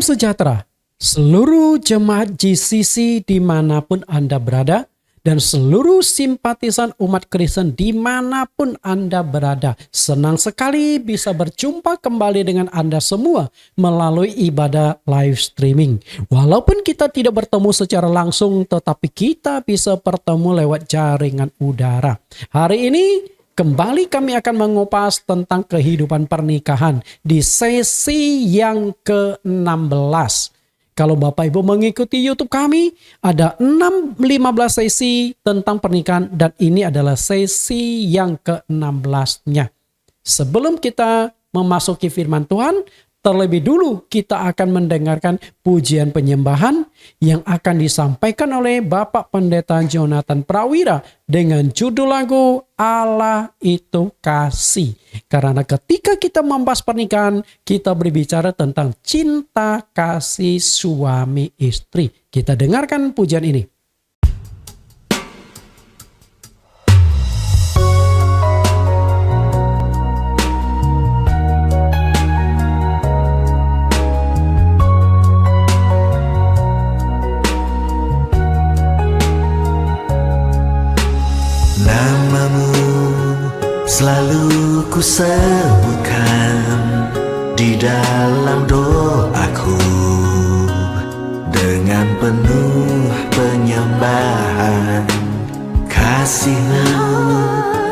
Salam sejahtera, seluruh jemaat GCC dimanapun Anda berada, dan seluruh simpatisan umat Kristen dimanapun Anda berada. Senang sekali bisa berjumpa kembali dengan Anda semua melalui ibadah live streaming. Walaupun kita tidak bertemu secara langsung, tetapi kita bisa bertemu lewat jaringan udara. Hari ini kembali kami akan mengupas tentang kehidupan pernikahan di sesi yang ke-16. Kalau Bapak Ibu mengikuti YouTube kami, ada 15 sesi tentang pernikahan dan ini adalah sesi yang ke-16-nya. Sebelum kita memasuki firman Tuhan, terlebih dulu kita akan mendengarkan pujian penyembahan yang akan disampaikan oleh Bapak Pendeta Jonathan Prawira dengan judul lagu Allah Itu Kasih. Karena ketika kita membahas pernikahan, kita berbicara tentang cinta kasih suami istri. Kita dengarkan pujian ini. Selalu ku sebutkan di dalam doaku dengan penuh penyembahan. Kasih-Mu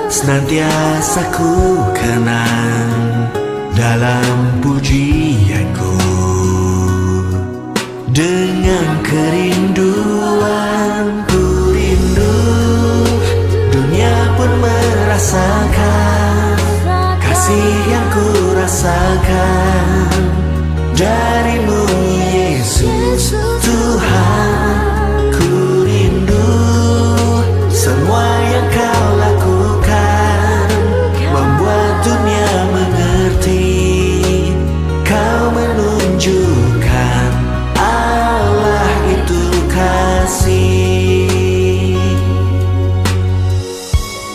senantiasa ku kenang dalam pujianku. Dengan kerinduan ku rindu, dunia pun merasakan kasih yang ku rasakan dari-Mu, Yesus Tuhan. Ku rindu semua yang Kau lakukan, membuat dunia mengerti Kau menunjukkan Allah itu kasih.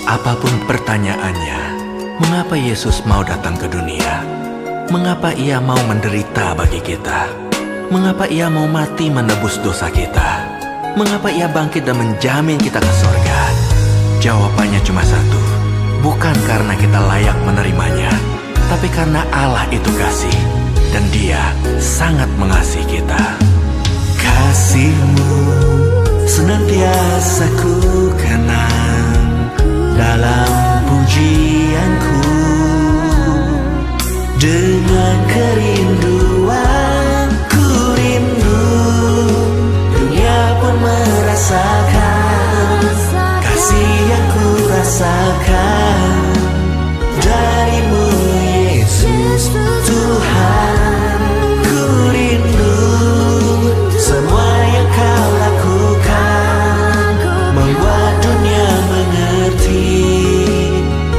Apapun pertanyaannya, mengapa Yesus mau datang ke dunia? Mengapa Ia mau menderita bagi kita? Mengapa Ia mau mati menebus dosa kita? Mengapa Ia bangkit dan menjamin kita ke surga? Jawabannya cuma satu, bukan karena kita layak menerimanya, tapi karena Allah itu kasih, dan Dia sangat mengasihi kita. Kasih-Mu senantiasa ku kenang dalam pujianku. Dengan kerinduan ku rindu, dunia pun merasakan kasih yang ku rasakan dari-Mu, Yesus Tuhan. Ku rindu semua yang Kau lakukan, membuat dunia mengerti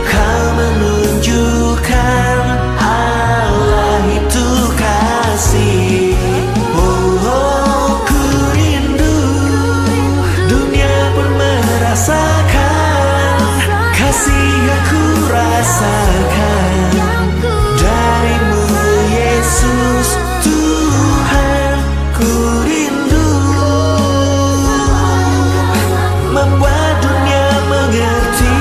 Kau menunjukkan Allah itu kasih. Oh, ku rindu, dunia pun merasakan kasih yang ku rasakan dari-Mu, Yesus Tuhan. Ku rindu membuat dunia mengerti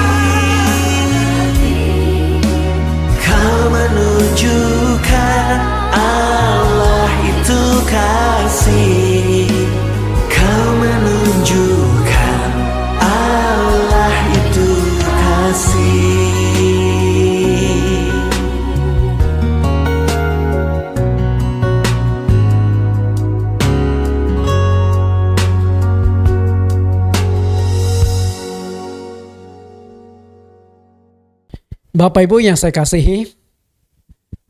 Kau menunjukkan Allah itu kasih. Kau menunjukkan Allah itu kasih. Bapak Ibu yang saya kasihi,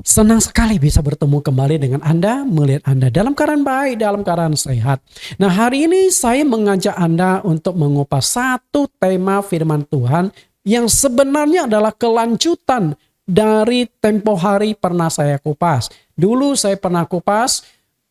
senang sekali bisa bertemu kembali dengan Anda, melihat Anda dalam keadaan baik, dalam keadaan sehat. Nah, hari ini saya mengajak Anda untuk mengupas satu tema firman Tuhan yang sebenarnya adalah kelanjutan dari tempo hari pernah saya kupas. Dulu saya pernah kupas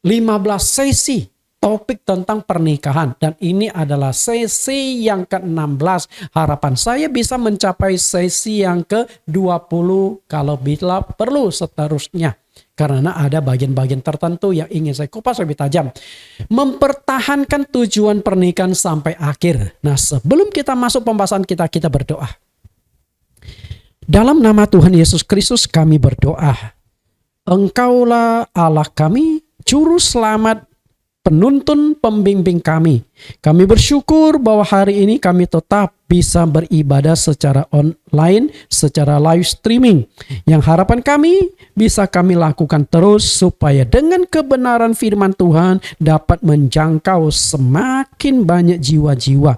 15 sesi topik tentang pernikahan. Dan ini adalah sesi yang ke-16. Harapan saya bisa mencapai sesi yang ke-20 kalau bila perlu seterusnya. Karena ada bagian-bagian tertentu yang ingin saya kupas lebih tajam. Mempertahankan tujuan pernikahan sampai akhir. Nah, sebelum kita masuk pembahasan kita berdoa. Dalam nama Tuhan Yesus Kristus kami berdoa. Engkaulah Allah kami, Juru Selamat, penuntun pembimbing kami. Kami bersyukur bahwa hari ini kami tetap bisa beribadah secara online, secara live streaming. Yang harapan kami bisa kami lakukan terus supaya dengan kebenaran firman Tuhan dapat menjangkau semakin banyak jiwa-jiwa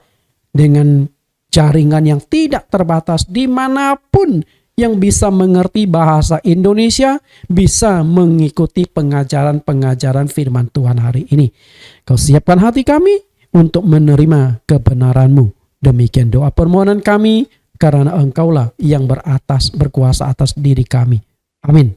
dengan jaringan yang tidak terbatas dimanapun yang bisa mengerti bahasa Indonesia, bisa mengikuti pengajaran-pengajaran firman Tuhan hari ini. Kau siapkan hati kami untuk menerima kebenaran-Mu. Demikian doa permohonan kami, karena Engkaulah yang berkuasa atas diri kami. Amin.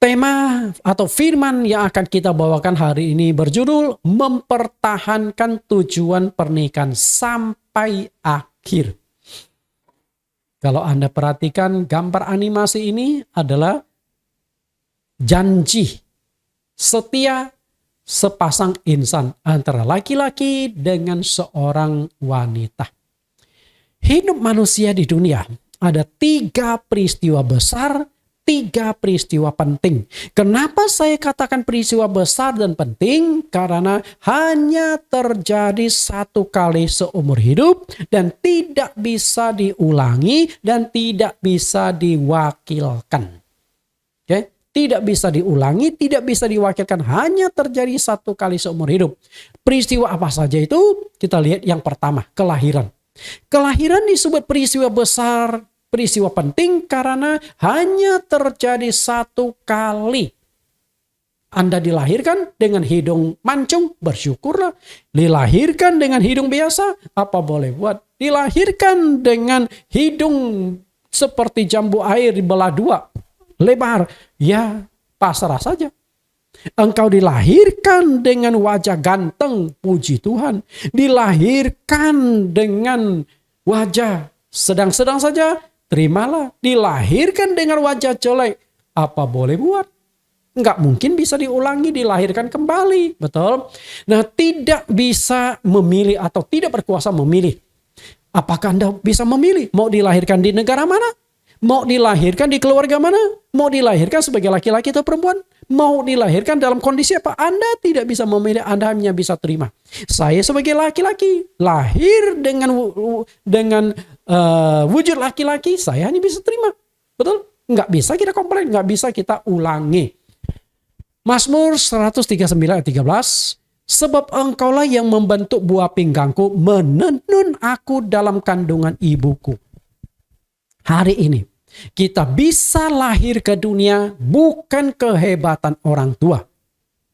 Tema atau firman yang akan kita bawakan hari ini berjudul mempertahankan tujuan pernikahan sampai akhir. Kalau Anda perhatikan gambar animasi ini adalah janji setia sepasang insan antara laki-laki dengan seorang wanita. Hidup manusia di dunia ada 3 peristiwa besar, 3 peristiwa penting. Kenapa saya katakan peristiwa besar dan penting? Karena hanya terjadi 1 kali seumur hidup dan tidak bisa diulangi dan tidak bisa diwakilkan. Oke? Tidak bisa diulangi, tidak bisa diwakilkan, hanya terjadi 1 kali seumur hidup. Peristiwa apa saja itu? Kita lihat yang pertama, kelahiran. Kelahiran disebut peristiwa besar, peristiwa penting karena hanya terjadi 1 kali. Anda dilahirkan dengan hidung mancung, bersyukurlah. Dilahirkan dengan hidung biasa, apa boleh buat. Dilahirkan dengan hidung seperti jambu air dibelah 2, lebar, ya pasrah saja. Engkau dilahirkan dengan wajah ganteng, puji Tuhan. Dilahirkan dengan wajah sedang-sedang saja, terimalah. Dilahirkan dengan wajah jelek, apa boleh buat. Nggak mungkin bisa diulangi, dilahirkan kembali. Betul? Nah, tidak bisa memilih atau tidak berkuasa memilih. Apakah Anda bisa memilih? Mau dilahirkan di negara mana? Mau dilahirkan di keluarga mana? Mau dilahirkan sebagai laki-laki atau perempuan? Mau dilahirkan dalam kondisi apa? Anda tidak bisa memilih, Anda hanya bisa terima. Saya sebagai laki-laki, lahir dengan wujud laki-laki, saya hanya bisa terima. Betul? Nggak bisa kita komplain, nggak bisa kita ulangi. Mazmur 139 ayat 13, sebab engkaulah yang membentuk buah pinggangku, menenun aku dalam kandungan ibuku. Hari ini, kita bisa lahir ke dunia bukan kehebatan orang tua.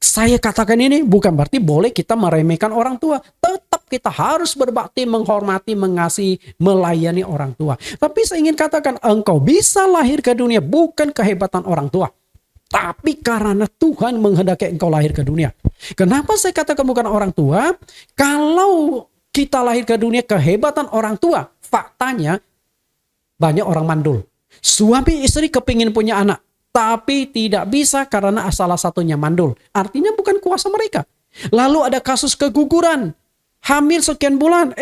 Saya katakan ini bukan berarti boleh kita meremehkan orang tua. Tetap kita harus berbakti, menghormati, mengasihi, melayani orang tua. Tapi saya ingin katakan engkau bisa lahir ke dunia bukan kehebatan orang tua. Tapi karena Tuhan menghendaki engkau lahir ke dunia. Kenapa saya katakan bukan orang tua? Kalau kita lahir ke dunia kehebatan orang tua, faktanya banyak orang mandul. Suami istri kepingin punya anak, tapi tidak bisa karena salah satunya mandul. Artinya bukan kuasa mereka. Lalu ada kasus keguguran. Hamil sekian bulan,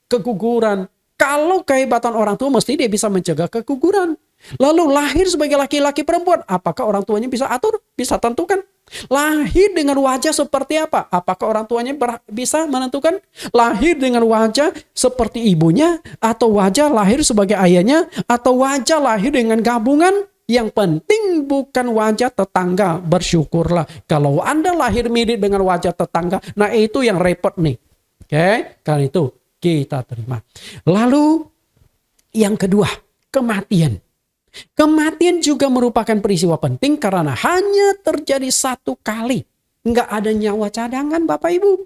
keguguran. Kalau kehebatan orang tua mesti dia bisa mencegah keguguran. Lalu lahir sebagai laki-laki perempuan. Apakah orang tuanya bisa atur? Bisa tentukan. Lahir dengan wajah seperti apa? Apakah orang tuanya bisa menentukan? Lahir dengan wajah seperti ibunya, atau wajah lahir sebagai ayahnya, atau wajah lahir dengan gabungan? Yang penting bukan wajah tetangga. Bersyukurlah kalau Anda lahir mirip dengan wajah tetangga. Nah, itu yang repot nih. Oke, karena itu kita terima. Lalu yang kedua, kematian. Kematian juga merupakan peristiwa penting karena hanya terjadi 1 kali. Nggak ada nyawa cadangan Bapak Ibu.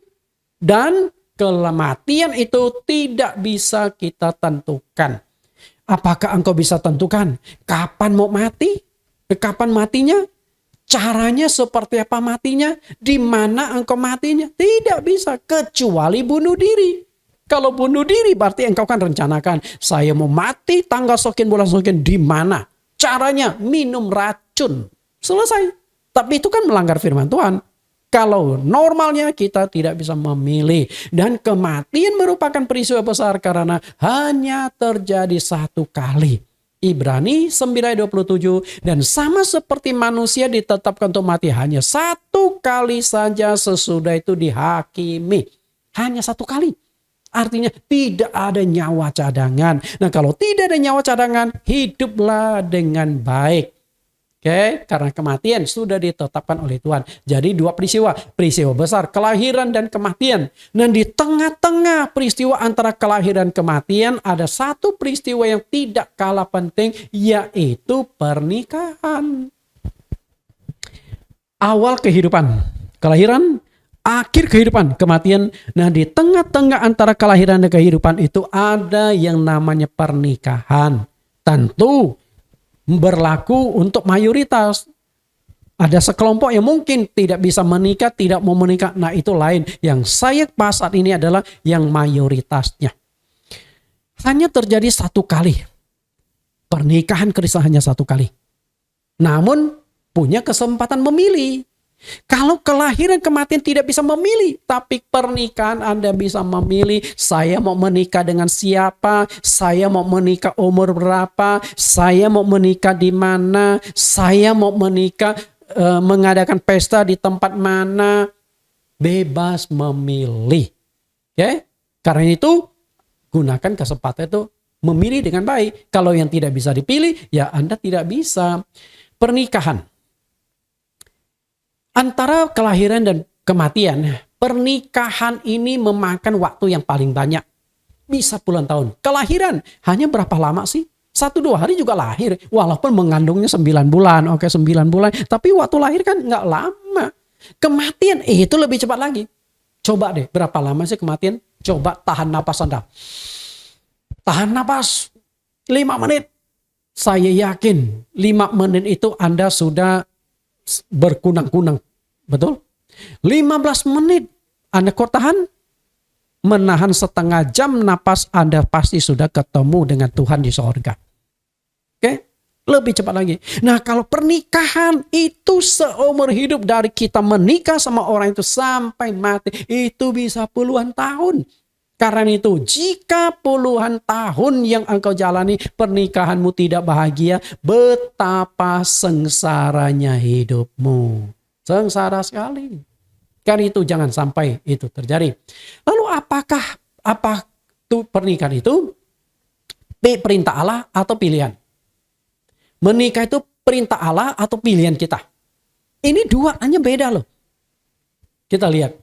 Dan kematian itu tidak bisa kita tentukan. Apakah engkau bisa tentukan kapan mau mati? Kapan matinya? Caranya seperti apa matinya? Di mana engkau matinya? Tidak bisa kecuali bunuh diri. Kalau bunuh diri berarti engkau kan rencanakan, saya mau mati tanggal sekian bulan sekian di mana. caranya minum racun. Selesai. Tapi itu kan melanggar firman Tuhan. Kalau normalnya kita tidak bisa memilih. Dan kematian merupakan peristiwa besar karena hanya terjadi satu kali. Ibrani 9:27, dan sama seperti manusia ditetapkan untuk mati hanya satu kali saja, sesudah itu dihakimi. Hanya satu kali. Artinya tidak ada nyawa cadangan. Nah, kalau tidak ada nyawa cadangan, hiduplah dengan baik. Oke, karena kematian sudah ditetapkan oleh Tuhan. Jadi dua peristiwa besar, kelahiran dan kematian. Dan di tengah-tengah peristiwa antara kelahiran dan kematian ada satu peristiwa yang tidak kalah penting, yaitu pernikahan. Awal kehidupan, kelahiran, akhir kehidupan, kematian. Nah, di tengah-tengah antara kelahiran dan kehidupan itu ada yang namanya pernikahan. Tentu berlaku untuk mayoritas. Ada sekelompok yang mungkin tidak bisa menikah, tidak mau menikah. Nah, itu lain. Yang saya bahas saat ini adalah yang mayoritasnya. Hanya terjadi satu kali. Pernikahan Kristen hanya satu kali. Namun punya kesempatan memilih. Kalau kelahiran kematian tidak bisa memilih, tapi pernikahan Anda bisa memilih. Saya mau menikah dengan siapa, saya mau menikah umur berapa, saya mau menikah di mana, saya mau menikah mengadakan pesta di tempat mana. Bebas memilih. Oke? Karena itu gunakan kesempatan itu memilih dengan baik. Kalau yang tidak bisa dipilih, ya Anda tidak bisa. Pernikahan. Antara kelahiran dan kematian, pernikahan ini memakan waktu yang paling banyak. Bisa puluhan tahun. Kelahiran hanya berapa lama sih? 1-2 hari juga lahir. Walaupun mengandungnya 9 bulan. Oke, 9 bulan. Tapi waktu lahir kan nggak lama. Kematian itu lebih cepat lagi. Coba deh, berapa lama sih kematian? Coba tahan napas Anda. Tahan napas 5 menit. Saya yakin 5 menit itu Anda sudah berkunang-kunang. Betul? 15 menit Anda kuat tahan? Menahan setengah jam napas Anda pasti sudah ketemu dengan Tuhan di sorga. Oke? Lebih cepat lagi. Nah, kalau pernikahan itu seumur hidup, dari kita menikah sama orang itu sampai mati, itu bisa puluhan tahun. Karena itu, jika puluhan tahun yang engkau jalani pernikahanmu tidak bahagia, betapa sengsaranya hidupmu. Sengsara sekali. Karena itu jangan sampai itu terjadi. Lalu apa itu pernikahan itu? Perintah Allah atau pilihan? Menikah itu perintah Allah atau pilihan kita? Ini dua hanya beda loh. Kita lihat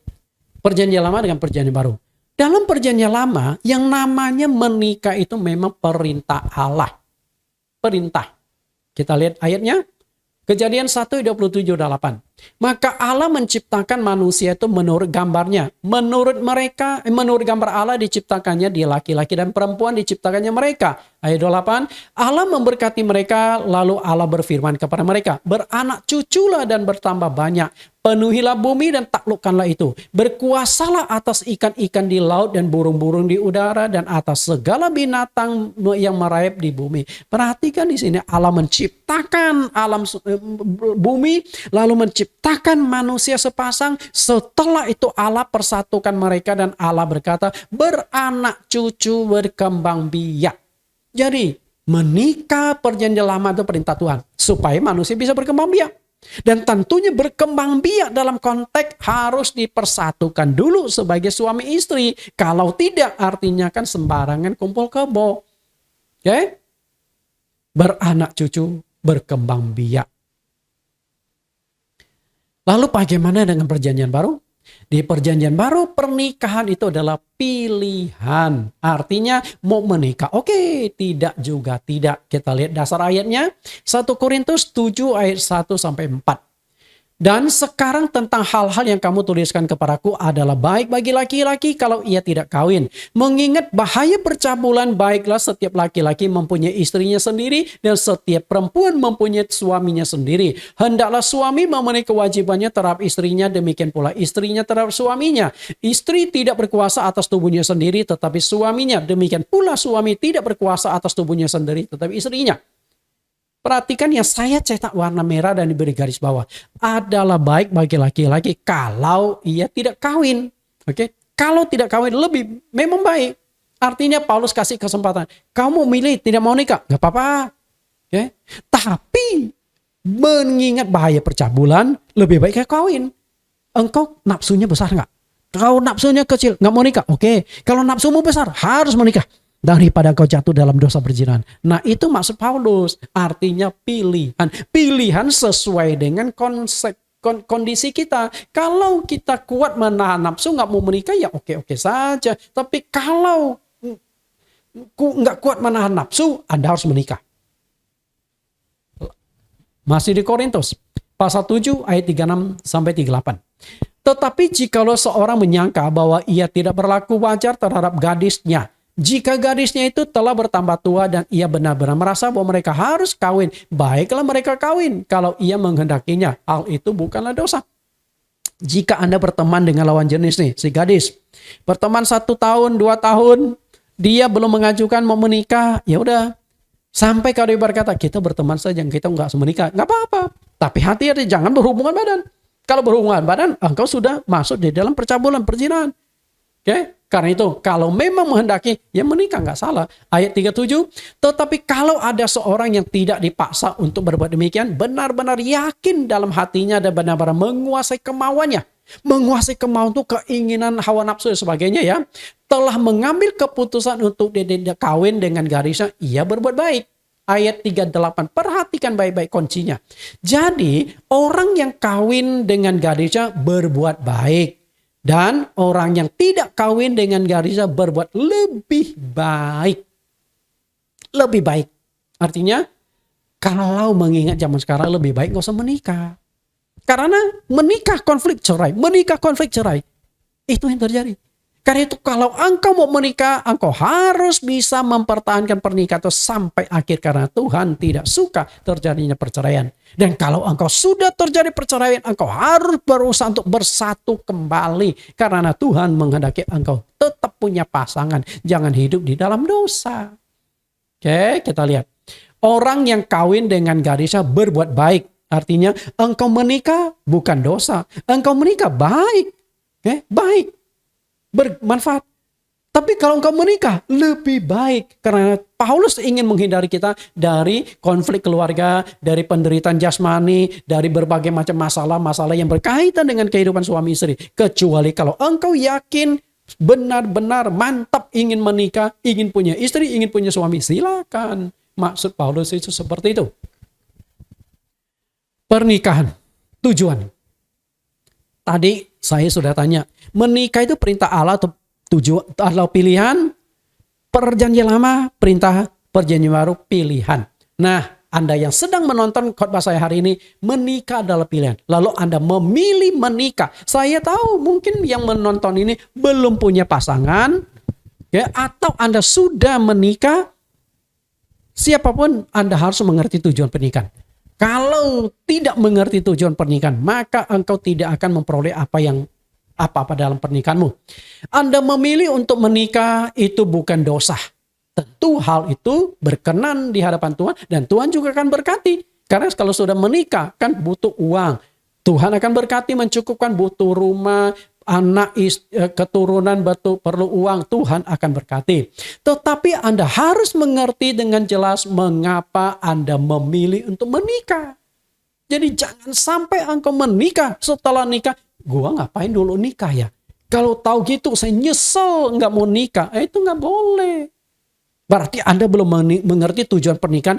perjanjian lama dengan perjanjian baru. Dalam perjanjian lama, yang namanya menikah itu memang perintah Allah. Perintah. Kita lihat ayatnya. Kejadian 1:27-28. Maka Allah menciptakan manusia itu menurut gambarnya. Menurut gambar Allah diciptakannya dia laki-laki dan perempuan diciptakannya mereka. Ayat 28. Allah memberkati mereka, lalu Allah berfirman kepada mereka, beranak cuculah dan bertambah banyak. Penuhilah bumi dan taklukkanlah itu. Berkuasalah atas ikan-ikan di laut dan burung-burung di udara dan atas segala binatang yang merayap di bumi. Perhatikan di sini Allah menciptakan bumi, lalu menciptakan manusia sepasang. Setelah itu Allah persatukan mereka dan Allah berkata, beranak cucu berkembang biak. Jadi menikah perjanjian lama itu perintah Tuhan supaya manusia bisa berkembang biak. Dan tentunya berkembang biak dalam konteks harus dipersatukan dulu sebagai suami istri. Kalau tidak artinya kan sembarangan kumpul kebo. Oke? Beranak cucu berkembang biak. Lalu bagaimana dengan perjanjian baru? Di perjanjian baru pernikahan itu adalah pilihan. Artinya mau menikah oke, tidak juga tidak. Kita lihat dasar ayatnya 1 Korintus 7 ayat 1-4. Dan sekarang tentang hal-hal yang kamu tuliskan kepadaku adalah baik bagi laki-laki kalau ia tidak kawin. Mengingat bahaya percabulan, baiklah setiap laki-laki mempunyai istrinya sendiri dan setiap perempuan mempunyai suaminya sendiri. Hendaklah suami memenuhi kewajibannya terhadap istrinya, demikian pula istrinya terhadap suaminya. Istri tidak berkuasa atas tubuhnya sendiri tetapi suaminya. Demikian pula suami tidak berkuasa atas tubuhnya sendiri tetapi istrinya. Perhatikan yang saya cetak warna merah dan diberi garis bawah. Adalah baik bagi laki-laki kalau ia tidak kawin. Oke, kalau tidak kawin lebih memang baik. Artinya Paulus kasih kesempatan. Kamu milih tidak mau nikah, gak apa-apa. Oke, tapi mengingat bahaya percabulan, lebih baik kayak kawin. Engkau nafsunya besar nggak? Kalau nafsunya kecil, nggak mau nikah. Oke. Kalau nafsumu besar, harus menikah. Daripada kau jatuh dalam dosa perzinahan. Nah itu maksud Paulus. Artinya pilihan. Pilihan sesuai dengan kondisi kita. Kalau kita kuat menahan nafsu, nggak mau menikah, ya oke-oke saja. Tapi kalau nggak kuat menahan nafsu, Anda harus menikah. Masih di Korintus. Pasal 7 ayat 36 sampai 38. Tetapi jikalau seorang menyangka bahwa ia tidak berlaku wajar terhadap gadisnya, jika gadisnya itu telah bertambah tua dan ia benar-benar merasa bahwa mereka harus kawin, baiklah mereka kawin kalau ia menghendakinya. Hal itu bukanlah dosa. Jika Anda berteman dengan lawan jenis nih, si gadis, berteman 1 tahun, 2 tahun, dia belum mengajukan mau menikah, ya udah. Sampai kalau dia berkata, kita berteman saja, kita nggak menikah, nggak apa-apa. Tapi hati-hati, jangan berhubungan badan. Kalau berhubungan badan, engkau sudah masuk di dalam percabulan, perzinahan. Oke? Karena itu, kalau memang menghendaki, ya menikah, nggak salah. Ayat 37, tetapi kalau ada seorang yang tidak dipaksa untuk berbuat demikian, benar-benar yakin dalam hatinya dan benar-benar menguasai kemauannya. Menguasai kemauan itu keinginan hawa nafsu dan sebagainya ya. Telah mengambil keputusan untuk kawin dengan gadisnya, ia berbuat baik. Ayat 38, perhatikan baik-baik kuncinya. Jadi orang yang kawin dengan gadisnya berbuat baik. Dan orang yang tidak kawin dengan gadisnya berbuat lebih baik. Lebih baik. Artinya kalau mengingat zaman sekarang lebih baik gak usah menikah. Karena menikah konflik cerai. Menikah konflik cerai. Itu yang terjadi. Karena itu kalau engkau mau menikah, engkau harus bisa mempertahankan pernikahan itu sampai akhir. Karena Tuhan tidak suka terjadinya perceraian. Dan kalau engkau sudah terjadi perceraian, engkau harus berusaha untuk bersatu kembali. Karena Tuhan menghendaki engkau tetap punya pasangan. Jangan hidup di dalam dosa. Oke, kita lihat. Orang yang kawin dengan gadisnya berbuat baik. Artinya engkau menikah bukan dosa. Engkau menikah baik. Oke, baik. Bermanfaat. Tapi kalau engkau menikah lebih baik. Karena Paulus ingin menghindari kita dari konflik keluarga, dari penderitaan jasmani, dari berbagai macam masalah-masalah yang berkaitan dengan kehidupan suami istri. Kecuali kalau engkau yakin benar-benar mantap ingin menikah, ingin punya istri, ingin punya suami, silakan. Maksud Paulus itu seperti itu. Pernikahan, tujuan. Tadi saya sudah tanya, menikah itu perintah Allah atau tujuan atau pilihan? Perjanjian lama, perintah, perjanjian baru, pilihan. Nah, Anda yang sedang menonton khotbah saya hari ini, menikah adalah pilihan. Lalu Anda memilih menikah. Saya tahu mungkin yang menonton ini belum punya pasangan, ya, atau Anda sudah menikah. Siapapun Anda harus mengerti tujuan pernikahan. Kalau tidak mengerti tujuan pernikahan, maka engkau tidak akan memperoleh apa-apa dalam pernikahanmu. Anda memilih untuk menikah itu bukan dosa. Tentu hal itu berkenan di hadapan Tuhan dan Tuhan juga akan berkati. Karena kalau sudah menikah kan butuh uang. Tuhan akan berkati, mencukupkan, butuh rumah, anak, keturunan, perlu uang, Tuhan akan berkati. Tetapi Anda harus mengerti dengan jelas mengapa Anda memilih untuk menikah. Jadi jangan sampai engkau menikah, setelah nikah, gua ngapain dulu nikah ya? Kalau tahu gitu saya nyesel nggak mau nikah, itu nggak boleh. Berarti Anda belum mengerti tujuan pernikahan,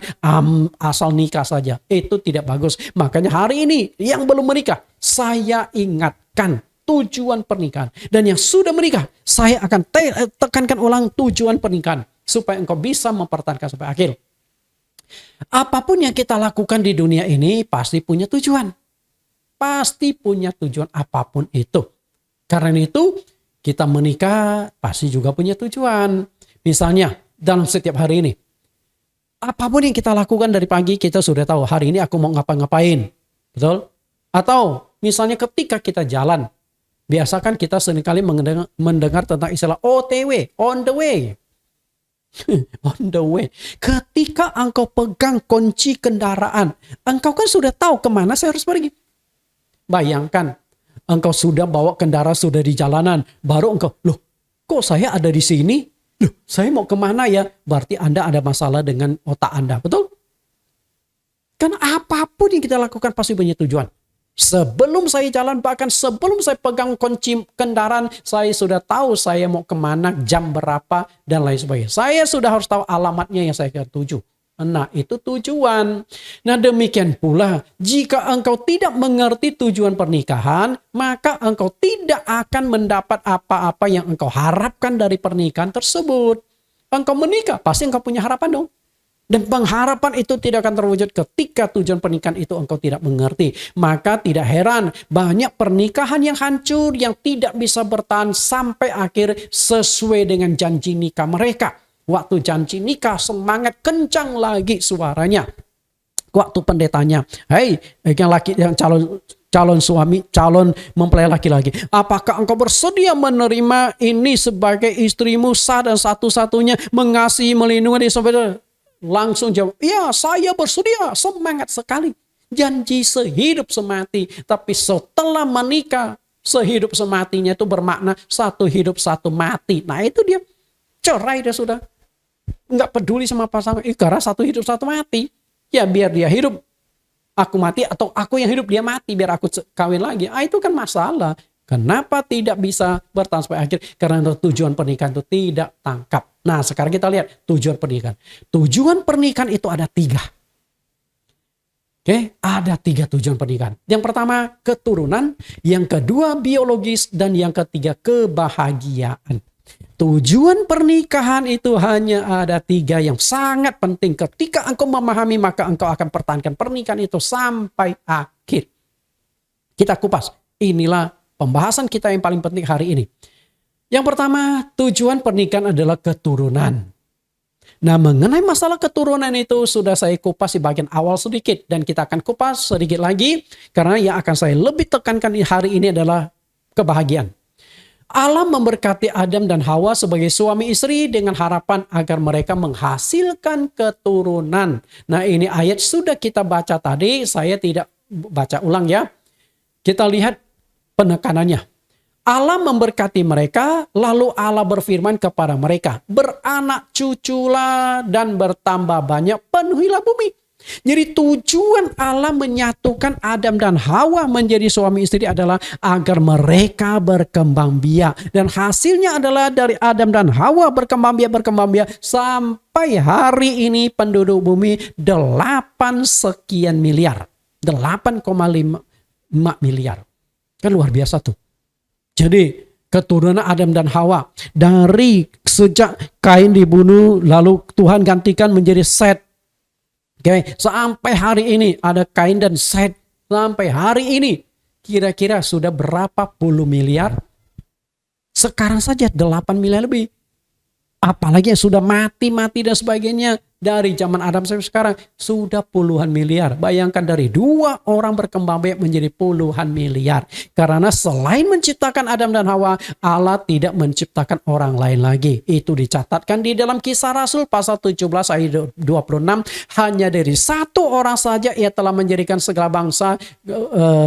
asal nikah saja. Itu tidak bagus. Makanya hari ini yang belum menikah, saya ingatkan tujuan pernikahan. Dan yang sudah menikah, saya akan tekankan ulang tujuan pernikahan. Supaya engkau bisa mempertahankan sampai akhir. Apapun yang kita lakukan di dunia ini pasti punya tujuan. Pasti punya tujuan apapun itu. Karena itu kita menikah pasti juga punya tujuan. Misalnya dalam setiap hari ini. Apapun yang kita lakukan dari pagi kita sudah tahu hari ini aku mau ngapa-ngapain. Betul? Atau misalnya ketika kita jalan. Biasakan kita seringkali mendengar tentang istilah OTW, on the way. On the way. Ketika engkau pegang kunci kendaraan, engkau kan sudah tahu kemana saya harus pergi. Bayangkan, engkau sudah bawa kendaraan, sudah di jalanan, baru engkau, loh kok saya ada di sini? Loh saya mau kemana ya? Berarti Anda ada masalah dengan otak Anda, betul? Kan apapun yang kita lakukan pasti punya tujuan. Sebelum saya jalan, bahkan sebelum saya pegang kunci kendaraan, saya sudah tahu saya mau kemana, jam berapa, dan lain sebagainya. Saya sudah harus tahu alamatnya yang saya akan tuju. Nah, itu tujuan. Nah, demikian pula, jika engkau tidak mengerti tujuan pernikahan, maka engkau tidak akan mendapat apa-apa yang engkau harapkan dari pernikahan tersebut. Engkau menikah, pasti engkau punya harapan dong. Dan pengharapan itu tidak akan terwujud ketika tujuan pernikahan itu engkau tidak mengerti. Maka tidak heran banyak pernikahan yang hancur, yang tidak bisa bertahan sampai akhir sesuai dengan janji nikah mereka. Waktu janji nikah semangat kencang lagi suaranya. Waktu pendetanya, hei yang calon suami, calon mempelai laki-laki, apakah engkau bersedia menerima ini sebagai istrimu sah dan satu-satunya, mengasihi, melindungi sampai. Langsung jawab, ya saya bersedia, semangat sekali. Janji sehidup semati. Tapi setelah menikah, sehidup sematinya itu bermakna satu hidup satu mati. Nah itu dia, cerai dia sudah. Nggak peduli sama pasangan, karena satu hidup satu mati. Ya biar dia hidup, aku mati, atau aku yang hidup dia mati, biar aku kawin lagi. Itu kan masalah. Kenapa tidak bisa bertahan sampai akhir? Karena tujuan pernikahan itu tidak tangkap. Nah sekarang kita lihat tujuan pernikahan. Tujuan pernikahan itu ada 3. Oke, ada 3 tujuan pernikahan. Yang pertama keturunan, yang kedua biologis, dan yang ketiga kebahagiaan. Tujuan pernikahan itu hanya ada 3 yang sangat penting. Ketika engkau memahami, maka engkau akan pertahankan pernikahan itu sampai akhir. Kita kupas. Inilah pembahasan kita yang paling penting hari ini. Yang pertama, tujuan pernikahan adalah keturunan. Nah, mengenai masalah keturunan itu sudah saya kupas di bagian awal sedikit. Dan kita akan kupas sedikit lagi. Karena yang akan saya lebih tekankan di hari ini adalah kebahagiaan. Allah memberkati Adam dan Hawa sebagai suami istri dengan harapan agar mereka menghasilkan keturunan. Nah, ini ayat sudah kita baca tadi. Saya tidak baca ulang ya. Kita lihat penekanannya. Allah memberkati mereka, lalu Allah berfirman kepada mereka, beranak cuculah dan bertambah banyak, penuhilah bumi. Jadi tujuan Allah menyatukan Adam dan Hawa menjadi suami istri adalah agar mereka berkembang biak. Dan hasilnya adalah dari Adam dan Hawa berkembang biak sampai hari ini penduduk bumi 8 sekian miliar. 8,5 miliar. Kan luar biasa tuh. Jadi keturunan Adam dan Hawa dari sejak Kain dibunuh lalu Tuhan gantikan menjadi Set. Oke, sampai hari ini ada Kain dan Set. Sampai hari ini kira-kira sudah berapa puluh miliar? Sekarang saja 8 miliar lebih. Apalagi yang sudah mati dan sebagainya. Dari zaman Adam sampai sekarang sudah puluhan miliar. Bayangkan dari 2 orang berkembang biak menjadi puluhan miliar. Karena selain menciptakan Adam dan Hawa, Allah tidak menciptakan orang lain lagi. Itu dicatatkan di dalam Kisah Rasul pasal 17 ayat 26. Hanya dari 1 orang saja ia telah menjadikan segala bangsa,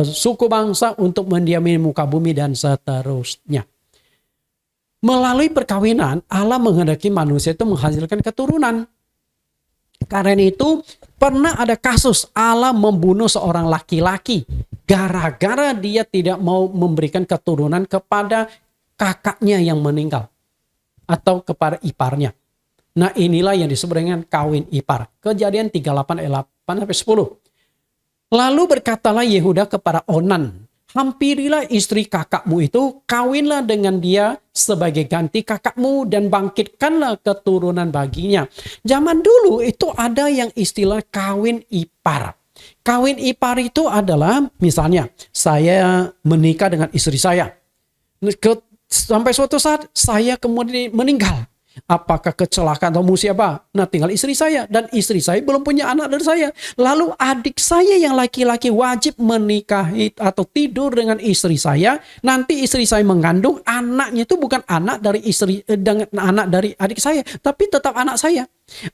suku bangsa untuk mendiami muka bumi dan seterusnya. Melalui perkawinan, Allah menghendaki manusia itu menghasilkan keturunan. Karena itu pernah ada kasus Allah membunuh seorang laki-laki gara-gara dia tidak mau memberikan keturunan kepada kakaknya yang meninggal atau kepada iparnya. Nah inilah yang disebut dengan kawin ipar. Kejadian 38 ayat 8-10. Lalu berkatalah Yehuda kepada Onan, hampirilah istri kakakmu itu, kawinlah dengan dia sebagai ganti kakakmu dan bangkitkanlah keturunan baginya. Zaman dulu itu ada yang istilah kawin ipar. Kawin ipar itu adalah misalnya saya menikah dengan istri saya. Sampai suatu saat saya kemudian meninggal. Apakah kecelakaan atau musibah? Nah, tinggal istri saya. Dan istri saya belum punya anak dari saya. Lalu adik saya yang laki-laki wajib menikahi atau tidur dengan istri saya. Nanti istri saya mengandung, anaknya itu bukan anak dari dengan anak dari adik saya, tapi tetap anak saya.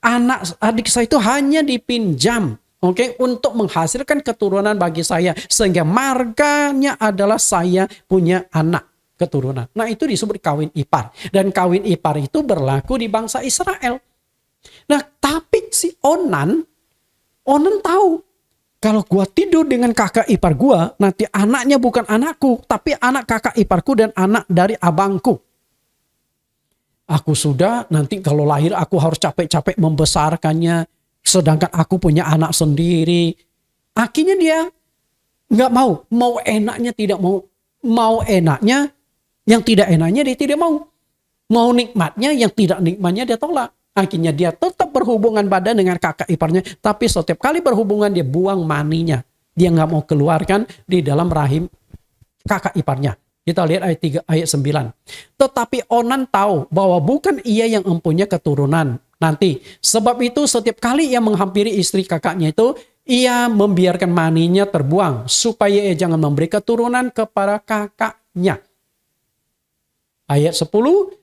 Anak adik saya itu hanya dipinjam, oke, untuk menghasilkan keturunan bagi saya. Sehingga marganya adalah saya punya anak keturunan. Nah, itu disebut kawin ipar. Dan kawin ipar itu berlaku di bangsa Israel. Nah, tapi si Onan tahu kalau gua tidur dengan kakak ipar gua, nanti anaknya bukan anakku, tapi anak kakak iparku dan anak dari abangku. Aku sudah, nanti kalau lahir aku harus capek-capek membesarkannya, sedangkan aku punya anak sendiri. Akhirnya dia nggak mau enaknya tidak mau enaknya, yang tidak enaknya dia tidak mau nikmatnya, yang tidak nikmatnya dia tolak. Akhirnya dia tetap berhubungan badan dengan kakak iparnya, tapi setiap kali berhubungan dia buang maninya. Dia nggak mau keluarkan di dalam rahim kakak iparnya. Kita lihat ayat 3, ayat 9. Tetapi Onan tahu bahwa bukan ia yang mempunyai keturunan nanti. Sebab itu setiap kali ia menghampiri istri kakaknya itu, ia membiarkan maninya terbuang supaya ia jangan memberi keturunan kepada kakaknya. Ayat 10,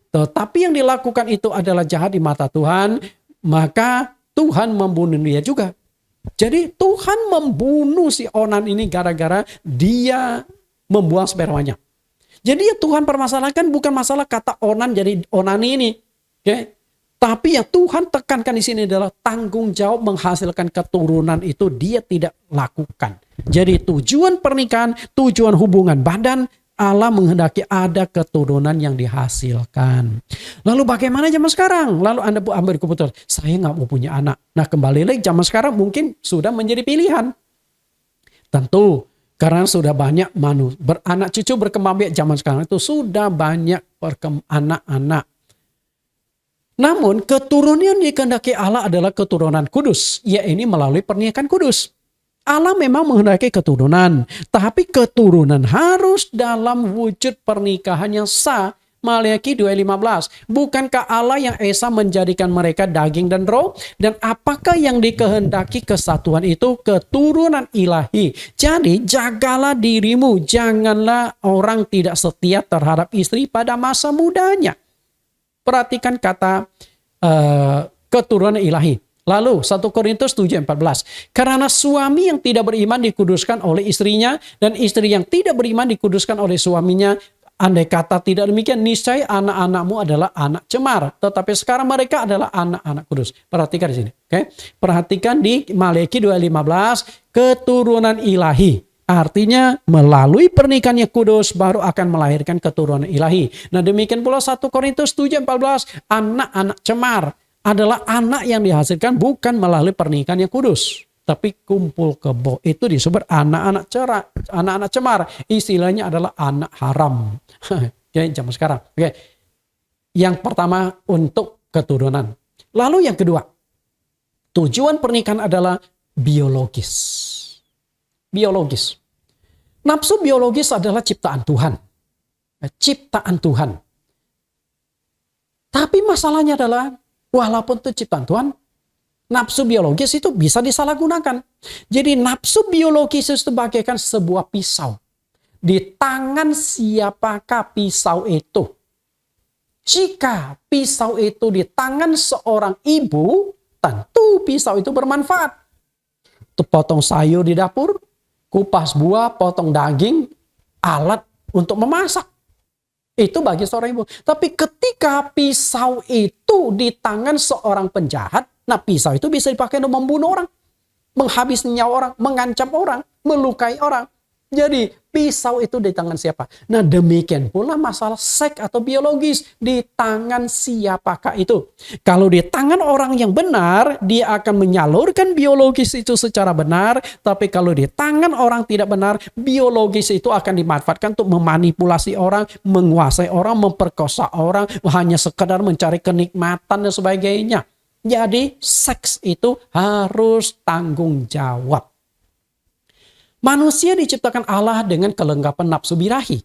tetapi yang dilakukan itu adalah jahat di mata Tuhan, maka Tuhan membunuh dia juga. Jadi Tuhan membunuh si Onan ini gara-gara dia membuang spermanya. Jadi ya Tuhan permasalahkan bukan masalah kata Onan jadi Onani ini. Okay? Tapi yang Tuhan tekankan di sini adalah tanggung jawab menghasilkan keturunan itu dia tidak lakukan. Jadi tujuan pernikahan, tujuan hubungan badan, Allah menghendaki ada keturunan yang dihasilkan. Lalu bagaimana zaman sekarang? Lalu Anda ambil keputusan, saya nggak mau punya anak. Nah, kembali lagi zaman sekarang mungkin sudah menjadi pilihan. Tentu karena sudah banyak beranak cucu berkembang biak zaman sekarang itu sudah banyak anak-anak. Namun keturunan yang dikehendaki Allah adalah keturunan kudus, yaitu melalui pernikahan kudus. Allah memang menghendaki keturunan, tapi keturunan harus dalam wujud pernikahan yang sah. Maleakhi 2:15. Bukankah Allah yang esa menjadikan mereka daging dan roh? Dan apakah yang dikehendaki kesatuan itu? Keturunan ilahi. Jadi jagalah dirimu, janganlah orang tidak setia terhadap istri pada masa mudanya. Perhatikan kata keturunan ilahi. Lalu 1 Korintus 7:14. Karena suami yang tidak beriman dikuduskan oleh istrinya, dan istri yang tidak beriman dikuduskan oleh suaminya. Andai kata tidak demikian, niscaya anak-anakmu adalah anak cemar. Tetapi sekarang mereka adalah anak-anak kudus. Perhatikan di sini. Okay? Perhatikan di Maleakhi 2:15, keturunan ilahi. Artinya melalui pernikahan yang kudus baru akan melahirkan keturunan ilahi. Nah, demikian pula 1 Korintus 7:14, anak-anak cemar adalah anak yang dihasilkan bukan melalui pernikahan yang kudus, tapi kumpul kebo. Itu disebut anak-anak cemar. Istilahnya adalah anak haram. Oke, zaman sekarang. Oke. Yang pertama untuk keturunan. Lalu yang kedua, tujuan pernikahan adalah biologis. Biologis. Nafsu biologis adalah ciptaan Tuhan. Ciptaan Tuhan. Tapi masalahnya adalah walaupun itu ciptaan Tuhan, nafsu biologis itu bisa disalahgunakan. Jadi nafsu biologis itu bagaikan sebuah pisau. Di tangan siapakah pisau itu? Jika pisau itu di tangan seorang ibu, tentu pisau itu bermanfaat. Untuk potong sayur di dapur, kupas buah, potong daging, alat untuk memasak. Itu bagi seorang ibu. Tapi ketika pisau itu di tangan seorang penjahat, nah pisau itu bisa dipakai untuk membunuh orang, menghabisi nyawa orang, mengancam orang, melukai orang. Jadi pisau itu di tangan siapa? Nah demikian pula masalah seks atau biologis. Di tangan siapakah itu? Kalau di tangan orang yang benar, dia akan menyalurkan biologis itu secara benar. Tapi kalau di tangan orang tidak benar, biologis itu akan dimanfaatkan untuk memanipulasi orang, menguasai orang, memperkosa orang, hanya sekedar mencari kenikmatan dan sebagainya. Jadi seks itu harus tanggung jawab. Manusia diciptakan Allah dengan kelengkapan nafsu birahi.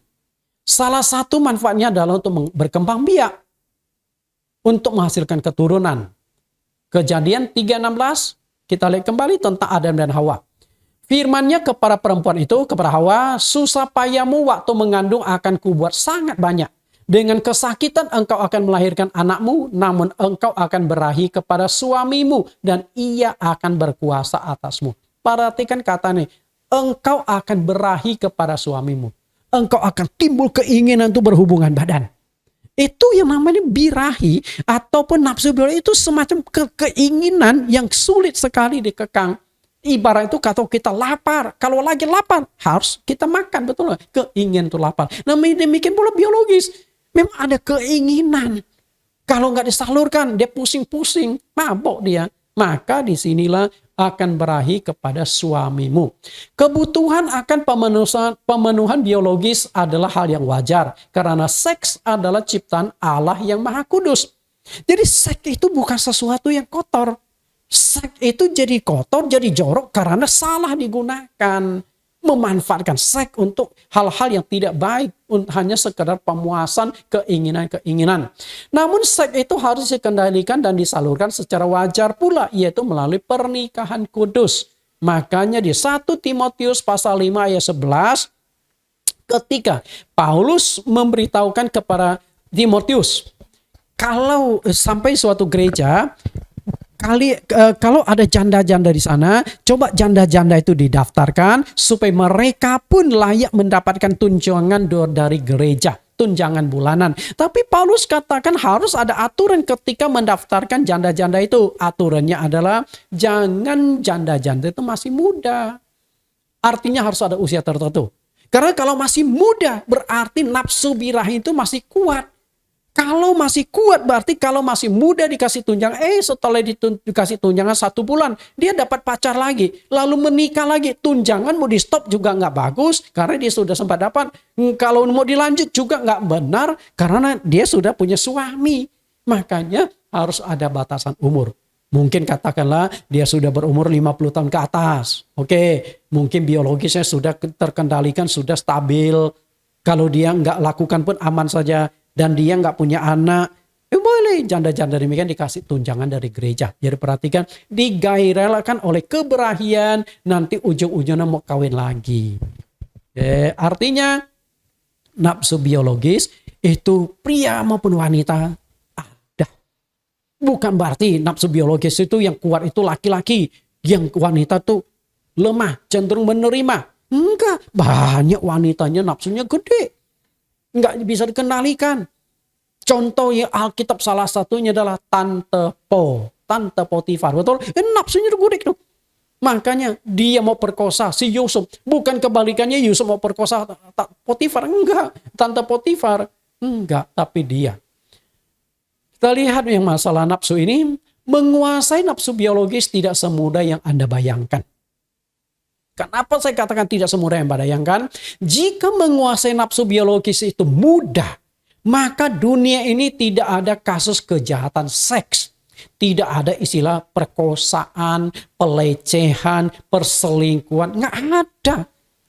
Salah satu manfaatnya adalah untuk berkembang biak. untuk menghasilkan keturunan. Kejadian 3:16, kita lihat kembali tentang Adam dan Hawa. Firman-Nya kepada perempuan itu, kepada Hawa, susah payahmu waktu mengandung akan kubuat sangat banyak. Dengan kesakitan engkau akan melahirkan anakmu, namun engkau akan berahi kepada suamimu dan ia akan berkuasa atasmu. Perhatikan kata ini, engkau akan berahi kepada suamimu. Engkau akan timbul keinginan untuk berhubungan badan. Itu yang namanya birahi ataupun nafsu biologis, itu semacam keinginan yang sulit sekali dikekang. Ibarat itu kalau kita lapar, kalau lagi lapar harus kita makan, betul nggak? Keinginan itu lapar. Nah demikian pula biologis, memang ada keinginan. Kalau nggak disalurkan, dia pusing-pusing, mabok dia. Maka disinilah akan berahi kepada suamimu. Kebutuhan akan pemenuhan biologis adalah hal yang wajar. Karena seks adalah ciptaan Allah yang Maha Kudus. Jadi seks itu bukan sesuatu yang kotor. Seks itu jadi kotor, jadi jorok karena salah digunakan. Memanfaatkan seks untuk hal-hal yang tidak baik, hanya sekedar pemuasan keinginan-keinginan. Namun seks itu harus dikendalikan dan disalurkan secara wajar pula, yaitu melalui pernikahan kudus. Makanya di 1 Timotius pasal 5 ayat 11, ketika Paulus memberitahukan kepada Timotius, kalau sampai suatu gereja, kalau ada janda-janda di sana, coba janda-janda itu didaftarkan supaya mereka pun layak mendapatkan tunjangan dari gereja, tunjangan bulanan. Tapi Paulus katakan harus ada aturan ketika mendaftarkan janda-janda itu. Aturannya adalah jangan janda-janda itu masih muda. Artinya harus ada usia tertentu. Karena kalau masih muda berarti nafsu birahi itu masih kuat. Kalau masih kuat berarti kalau masih muda dikasih tunjangan, setelah dikasih tunjangan 1 bulan, dia dapat pacar lagi, lalu menikah lagi, tunjangan mau di stop juga nggak bagus, karena dia sudah sempat dapat. Kalau mau dilanjut juga nggak benar, karena dia sudah punya suami. Makanya harus ada batasan umur. Mungkin katakanlah dia sudah berumur 50 tahun ke atas. Oke, mungkin biologisnya sudah terkendalikan, sudah stabil. Kalau dia nggak lakukan pun aman saja. Dan dia nggak punya anak, boleh janda-janda demikian dikasih tunjangan dari gereja. Jadi perhatikan, digairahkan oleh keberahian, nanti ujung-ujungnya mau kawin lagi. Artinya nafsu biologis itu pria maupun wanita ada. Bukan berarti nafsu biologis itu yang kuat itu laki-laki, yang wanita tuh lemah, cenderung menerima. Enggak, banyak wanitanya nafsunya gede. Nggak bisa dikendalikan. Contoh yang Alkitab salah satunya adalah Tante Potifar. Betul? Nafsunya gede tuh. Makanya dia mau perkosa si Yusuf. Bukan kebalikannya Yusuf mau perkosa Potifar. Enggak. Tante Potifar. Enggak. Tapi dia. Kita lihat yang masalah nafsu ini. Menguasai nafsu biologis tidak semudah yang Anda bayangkan. Kenapa saya katakan tidak semudah yang Anda bayangkan? Jika menguasai nafsu biologis itu mudah, maka dunia ini tidak ada kasus kejahatan seks. Tidak ada istilah perkosaan, pelecehan, perselingkuhan. Nggak ada.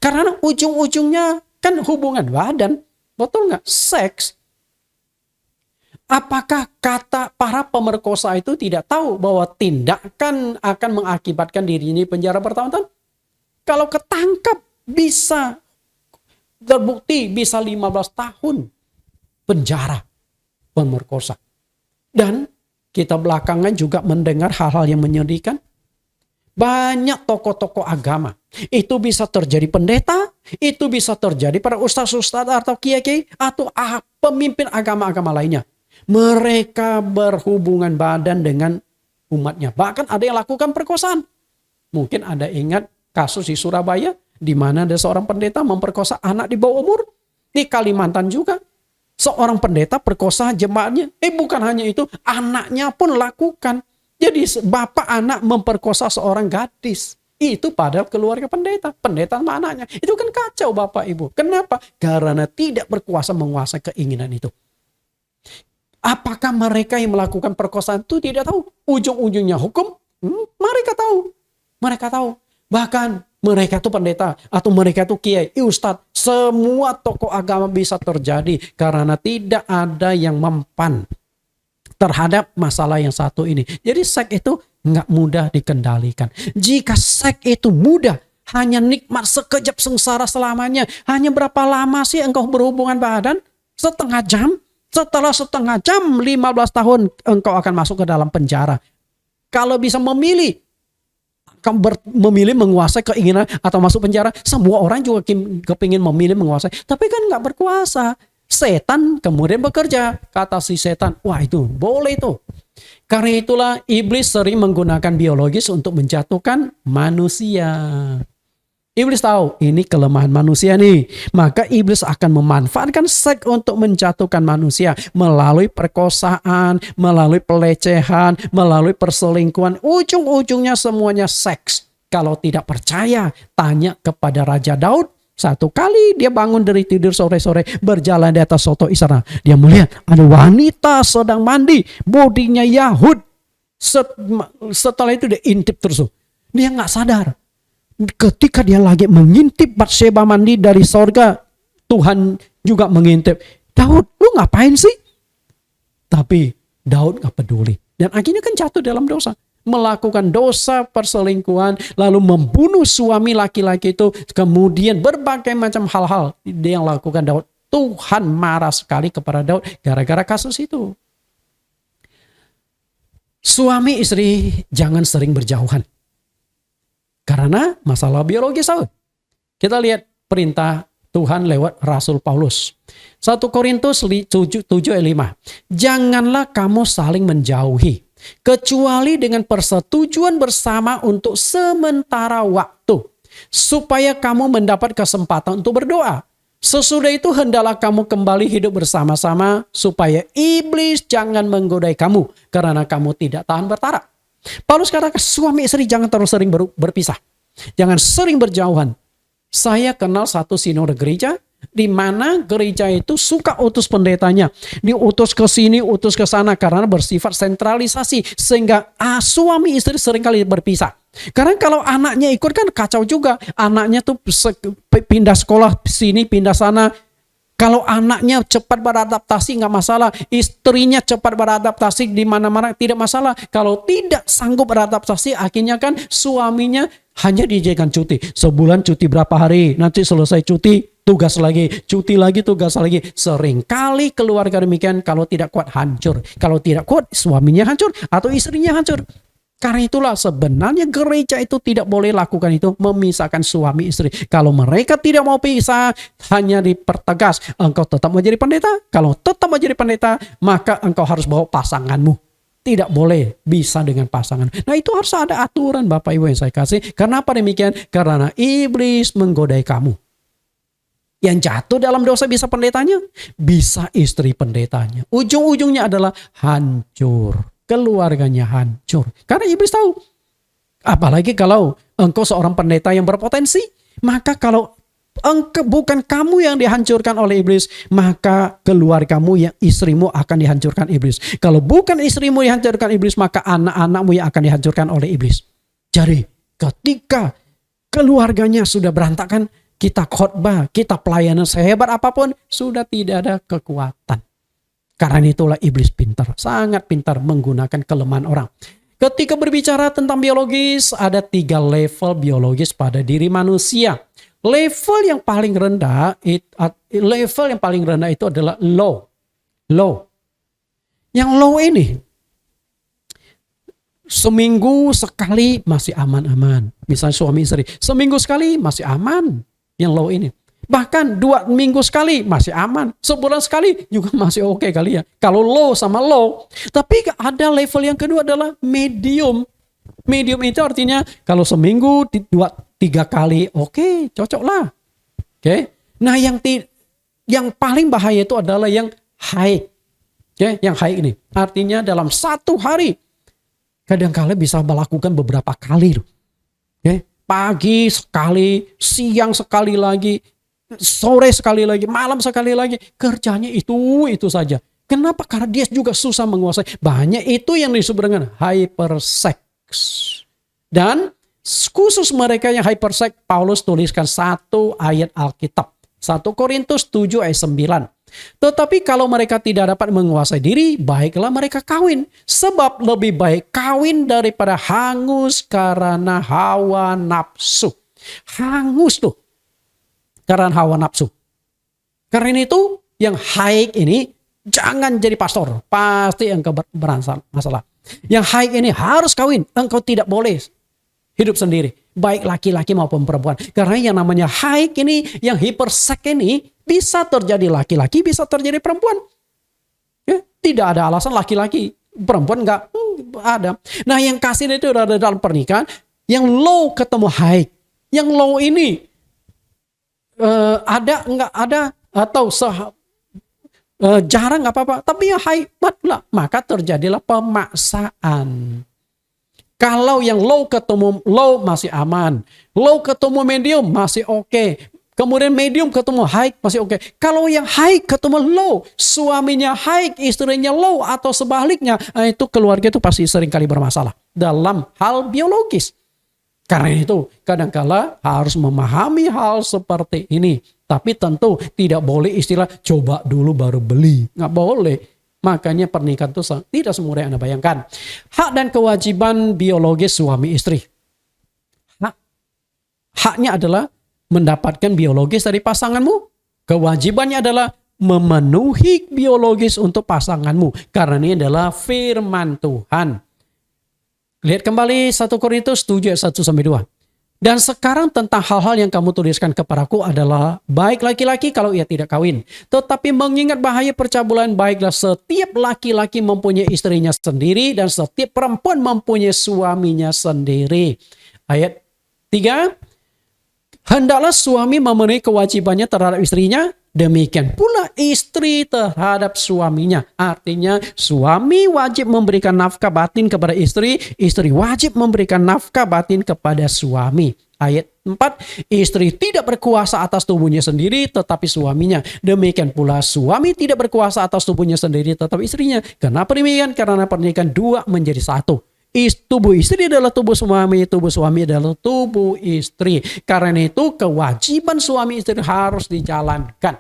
Karena ujung-ujungnya kan hubungan badan. Betul nggak? Seks. Apakah kata para pemerkosa itu tidak tahu bahwa tindakan akan mengakibatkan dirinya di penjara bertahun-tahun? Kalau ketangkap bisa terbukti bisa 15 tahun penjara pemerkosa. Dan kita belakangan juga mendengar hal-hal yang menyedihkan. Banyak tokoh-tokoh agama. Itu bisa terjadi pendeta, itu bisa terjadi para ustaz-ustaz atau kiai-kiai atau pemimpin agama-agama lainnya. Mereka berhubungan badan dengan umatnya. Bahkan ada yang lakukan perkosaan. Mungkin ada ingat kasus di Surabaya, di mana ada seorang pendeta memperkosa anak di bawah umur. Di Kalimantan juga, seorang pendeta perkosa jemaatnya. Bukan hanya itu, anaknya pun lakukan. Jadi bapak anak memperkosa seorang gadis. Itu pada keluarga pendeta. Pendeta sama anaknya. Itu kan kacau Bapak Ibu. Kenapa? Karena tidak berkuasa menguasai keinginan itu. Apakah mereka yang melakukan perkosaan itu tidak tahu ujung-ujungnya hukum? Mereka tahu. Mereka tahu. Bahkan mereka itu pendeta atau mereka itu kiai, ustadz, semua tokoh agama bisa terjadi karena tidak ada yang mempan. terhadap masalah yang satu ini. Jadi seks itu nggak mudah dikendalikan. Jika seks itu mudah, hanya nikmat sekejap sengsara selamanya. Hanya berapa lama sih engkau berhubungan badan? Setengah jam? Setelah setengah jam, 15 tahun engkau akan masuk ke dalam penjara. Kalau bisa memilih, memilih menguasai keinginan atau masuk penjara, semua orang juga kepingin memilih menguasai. Tapi kan nggak berkuasa. Setan kemudian bekerja. Kata si setan, wah itu boleh itu. Karena itulah iblis sering menggunakan biologis untuk menjatuhkan manusia. Iblis tahu ini kelemahan manusia nih. Maka iblis akan memanfaatkan seks untuk menjatuhkan manusia. Melalui perkosaan, melalui pelecehan, melalui perselingkuhan. Ujung-ujungnya semuanya seks. Kalau tidak percaya, tanya kepada Raja Daud. Satu kali dia bangun dari tidur sore-sore, berjalan di atas soto istana. Dia melihat ada wanita sedang mandi, bodinya Yahud. Setelah itu dia intip terus. Dia nggak sadar. Ketika dia lagi mengintip Batsheba mandi dari sorga, Tuhan juga mengintip. Daud, lu ngapain sih? Tapi Daud gak peduli. Dan akhirnya kan jatuh dalam dosa. Melakukan dosa perselingkuhan, lalu membunuh suami laki-laki itu. Kemudian berbagai macam hal-hal dia yang lakukan Daud. Tuhan marah sekali kepada Daud gara-gara kasus itu. Suami istri jangan sering berjauhan. Karena masalah biologis. Kita lihat perintah Tuhan lewat Rasul Paulus. 1 Korintus 7 ayat 5. Janganlah kamu saling menjauhi, kecuali dengan persetujuan bersama untuk sementara waktu, supaya kamu mendapat kesempatan untuk berdoa. Sesudah itu hendaklah kamu kembali hidup bersama-sama, supaya iblis jangan menggodai kamu, karena kamu tidak tahan bertarak. Paulus katakan suami istri jangan terlalu sering berpisah. Jangan sering berjauhan. Saya kenal satu sinode gereja di mana gereja itu suka utus pendetanya. Diutus ke sini, utus ke sana karena bersifat sentralisasi. Sehingga suami istri seringkali berpisah. Karena kalau anaknya ikut kan kacau juga. Anaknya tuh pindah sekolah sini, pindah sana. Kalau anaknya cepat beradaptasi nggak masalah, istrinya cepat beradaptasi di mana-mana tidak masalah. Kalau tidak sanggup beradaptasi, akhirnya kan suaminya hanya dijadikan cuti. Sebulan cuti berapa hari, nanti selesai cuti, tugas lagi, cuti lagi, tugas lagi. Seringkali keluarga demikian, kalau tidak kuat hancur. Kalau tidak kuat suaminya hancur atau istrinya hancur. Karena itulah sebenarnya gereja itu tidak boleh lakukan itu, memisahkan suami istri. Kalau mereka tidak mau pisah, hanya dipertegas, engkau tetap menjadi pendeta. Kalau tetap menjadi pendeta, maka engkau harus bawa pasanganmu. Tidak boleh bisa dengan pasangan. Nah itu harus ada aturan Bapak Ibu yang saya kasih. Kenapa demikian? Karena iblis menggodai kamu. Yang jatuh dalam dosa bisa pendetanya, bisa istri pendetanya. Ujung-ujungnya adalah hancur. Keluarganya hancur. Karena iblis tahu. Apalagi kalau engkau seorang pendeta yang berpotensi. Maka kalau bukan kamu yang dihancurkan oleh iblis. Maka keluargamu yang istrimu akan dihancurkan iblis. Kalau bukan istrimu dihancurkan iblis. Maka anak-anakmu yang akan dihancurkan oleh iblis. Jadi ketika keluarganya sudah berantakan. Kita khotbah, kita pelayanan sehebat apapun. Sudah tidak ada kekuatan. Karena itulah iblis pintar, sangat pintar menggunakan kelemahan orang. Ketika berbicara tentang biologis, ada 3 level biologis pada diri manusia. Level yang paling rendah itu adalah low. Low. Yang low ini seminggu sekali masih aman-aman. Misalnya suami istri, seminggu sekali masih aman. Yang low ini. Bahkan 2 minggu sekali masih aman. Sebulan sekali juga masih oke kali ya. Kalau low sama low. Tapi ada level yang kedua adalah medium. Medium itu artinya kalau seminggu 2-3 kali oke, cocok lah. Oke. Nah yang paling bahaya itu adalah yang high. Oke, yang high ini. Artinya dalam 1 hari kadang-kala bisa melakukan beberapa kali. Oke. Pagi sekali, siang sekali lagi. Sore sekali lagi, malam sekali lagi. Kerjanya itu saja. Kenapa? Karena dia juga susah menguasai. Banyak itu yang disebut dengan hypersex. Dan khusus mereka yang hypersex, Paulus tuliskan 1 ayat Alkitab. 1 Korintus 7 ayat 9. Tetapi kalau mereka tidak dapat menguasai diri, baiklah mereka kawin. Sebab lebih baik kawin daripada hangus karena hawa nafsu. Hangus tuh karena hawa nafsu. Karena itu yang haid ini jangan jadi pastor. Pasti engkau bermasalah. Yang haid ini harus kawin. Engkau tidak boleh hidup sendiri. Baik laki-laki maupun perempuan. Karena yang namanya haid ini, yang hiperseks ini, bisa terjadi laki-laki, bisa terjadi perempuan. Ya, tidak ada alasan laki-laki, perempuan enggak ada. Nah yang kasih itu ada dalam pernikahan, yang low ketemu haid. Yang low ini ada enggak ada atau jarang nggak apa-apa. Tapi yang haid lah, maka terjadilah pemaksaan. Kalau yang low ketemu low masih aman. Low ketemu medium masih oke. Kemudian medium ketemu high masih oke. Kalau yang high ketemu low, suaminya high, istrinya low atau sebaliknya, itu keluarga itu pasti sering kali bermasalah dalam hal biologis. Karena itu kadangkala harus memahami hal seperti ini. Tapi tentu tidak boleh istilah coba dulu baru beli. Nggak boleh. Makanya pernikahan itu tidak semudah yang Anda bayangkan. Hak dan kewajiban biologis suami istri. Haknya adalah mendapatkan biologis dari pasanganmu. Kewajibannya adalah memenuhi biologis untuk pasanganmu. Karena ini adalah firman Tuhan. Lihat kembali 1 Korintus 7 ayat 1-2. Dan sekarang tentang hal-hal yang kamu tuliskan kepadaku adalah baik laki-laki kalau ia tidak kawin. Tetapi mengingat bahaya percabulan, baiklah setiap laki-laki mempunyai istrinya sendiri dan setiap perempuan mempunyai suaminya sendiri. Ayat 3. Hendaklah suami memenuhi kewajibannya terhadap istrinya. Demikian pula istri terhadap suaminya. Artinya suami wajib memberikan nafkah batin kepada istri. Istri wajib memberikan nafkah batin kepada suami. Ayat 4. Istri tidak berkuasa atas tubuhnya sendiri tetapi suaminya. Demikian pula suami tidak berkuasa atas tubuhnya sendiri tetapi istrinya. Kenapa demikian? Karena pernikahan dua menjadi satu. Tubuh istri adalah tubuh suami adalah tubuh istri. Karena itu kewajiban suami istri harus dijalankan.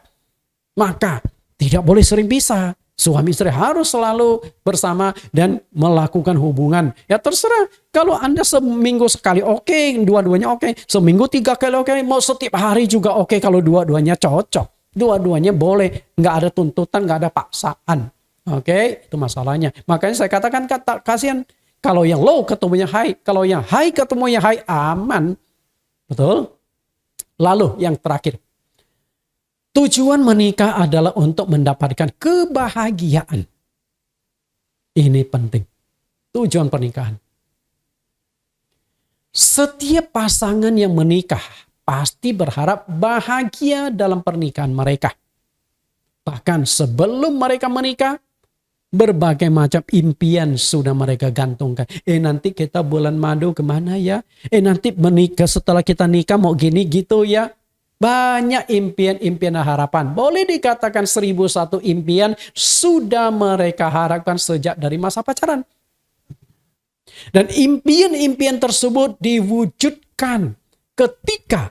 Maka tidak boleh sering pisah. Suami istri harus selalu bersama dan melakukan hubungan. Ya terserah. Kalau Anda seminggu sekali oke, dua-duanya oke. Seminggu 3 kali oke, mau setiap hari juga oke kalau dua-duanya cocok. Dua-duanya boleh. Nggak ada tuntutan, nggak ada paksaan. Oke, itu masalahnya. Makanya saya katakan kasihan. Kalau yang low ketemunya high. Kalau yang high ketemunya high, aman. Betul? Lalu yang terakhir. Tujuan menikah adalah untuk mendapatkan kebahagiaan. Ini penting. Tujuan pernikahan. Setiap pasangan yang menikah pasti berharap bahagia dalam pernikahan mereka. Bahkan sebelum mereka menikah, berbagai macam impian sudah mereka gantungkan. Nanti kita bulan madu kemana ya? Nanti menikah, setelah kita nikah mau gini gitu ya? Banyak impian-impian dan harapan. Boleh dikatakan 1001 impian sudah mereka harapkan sejak dari masa pacaran. Dan impian-impian tersebut diwujudkan ketika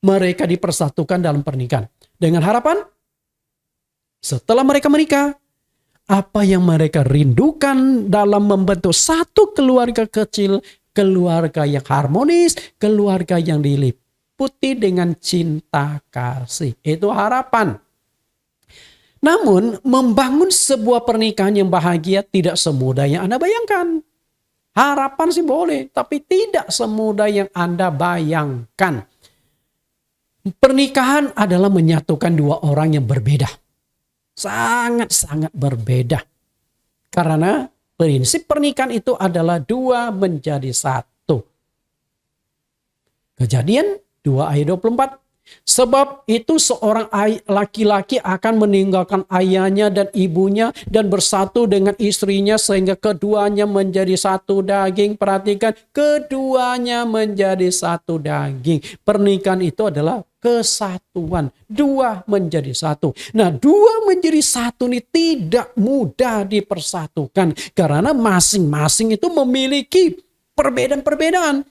mereka dipersatukan dalam pernikahan. Dengan harapan, setelah mereka menikah, apa yang mereka rindukan dalam membentuk satu keluarga kecil, keluarga yang harmonis, keluarga yang diliputi dengan cinta kasih. Itu harapan. Namun, membangun sebuah pernikahan yang bahagia tidak semudah yang Anda bayangkan. Harapan sih boleh, tapi tidak semudah yang Anda bayangkan. Pernikahan adalah menyatukan dua orang yang berbeda. Sangat-sangat berbeda. Karena prinsip pernikahan itu adalah dua menjadi satu. Kejadian 2 ayat 24. Sebab itu seorang laki-laki akan meninggalkan ayahnya dan ibunya dan bersatu dengan istrinya sehingga keduanya menjadi satu daging. Perhatikan, keduanya menjadi satu daging. Pernikahan itu adalah kesatuan. Dua menjadi satu. Nah, dua menjadi satu ini tidak mudah dipersatukan. Karena masing-masing itu memiliki perbedaan-perbedaan.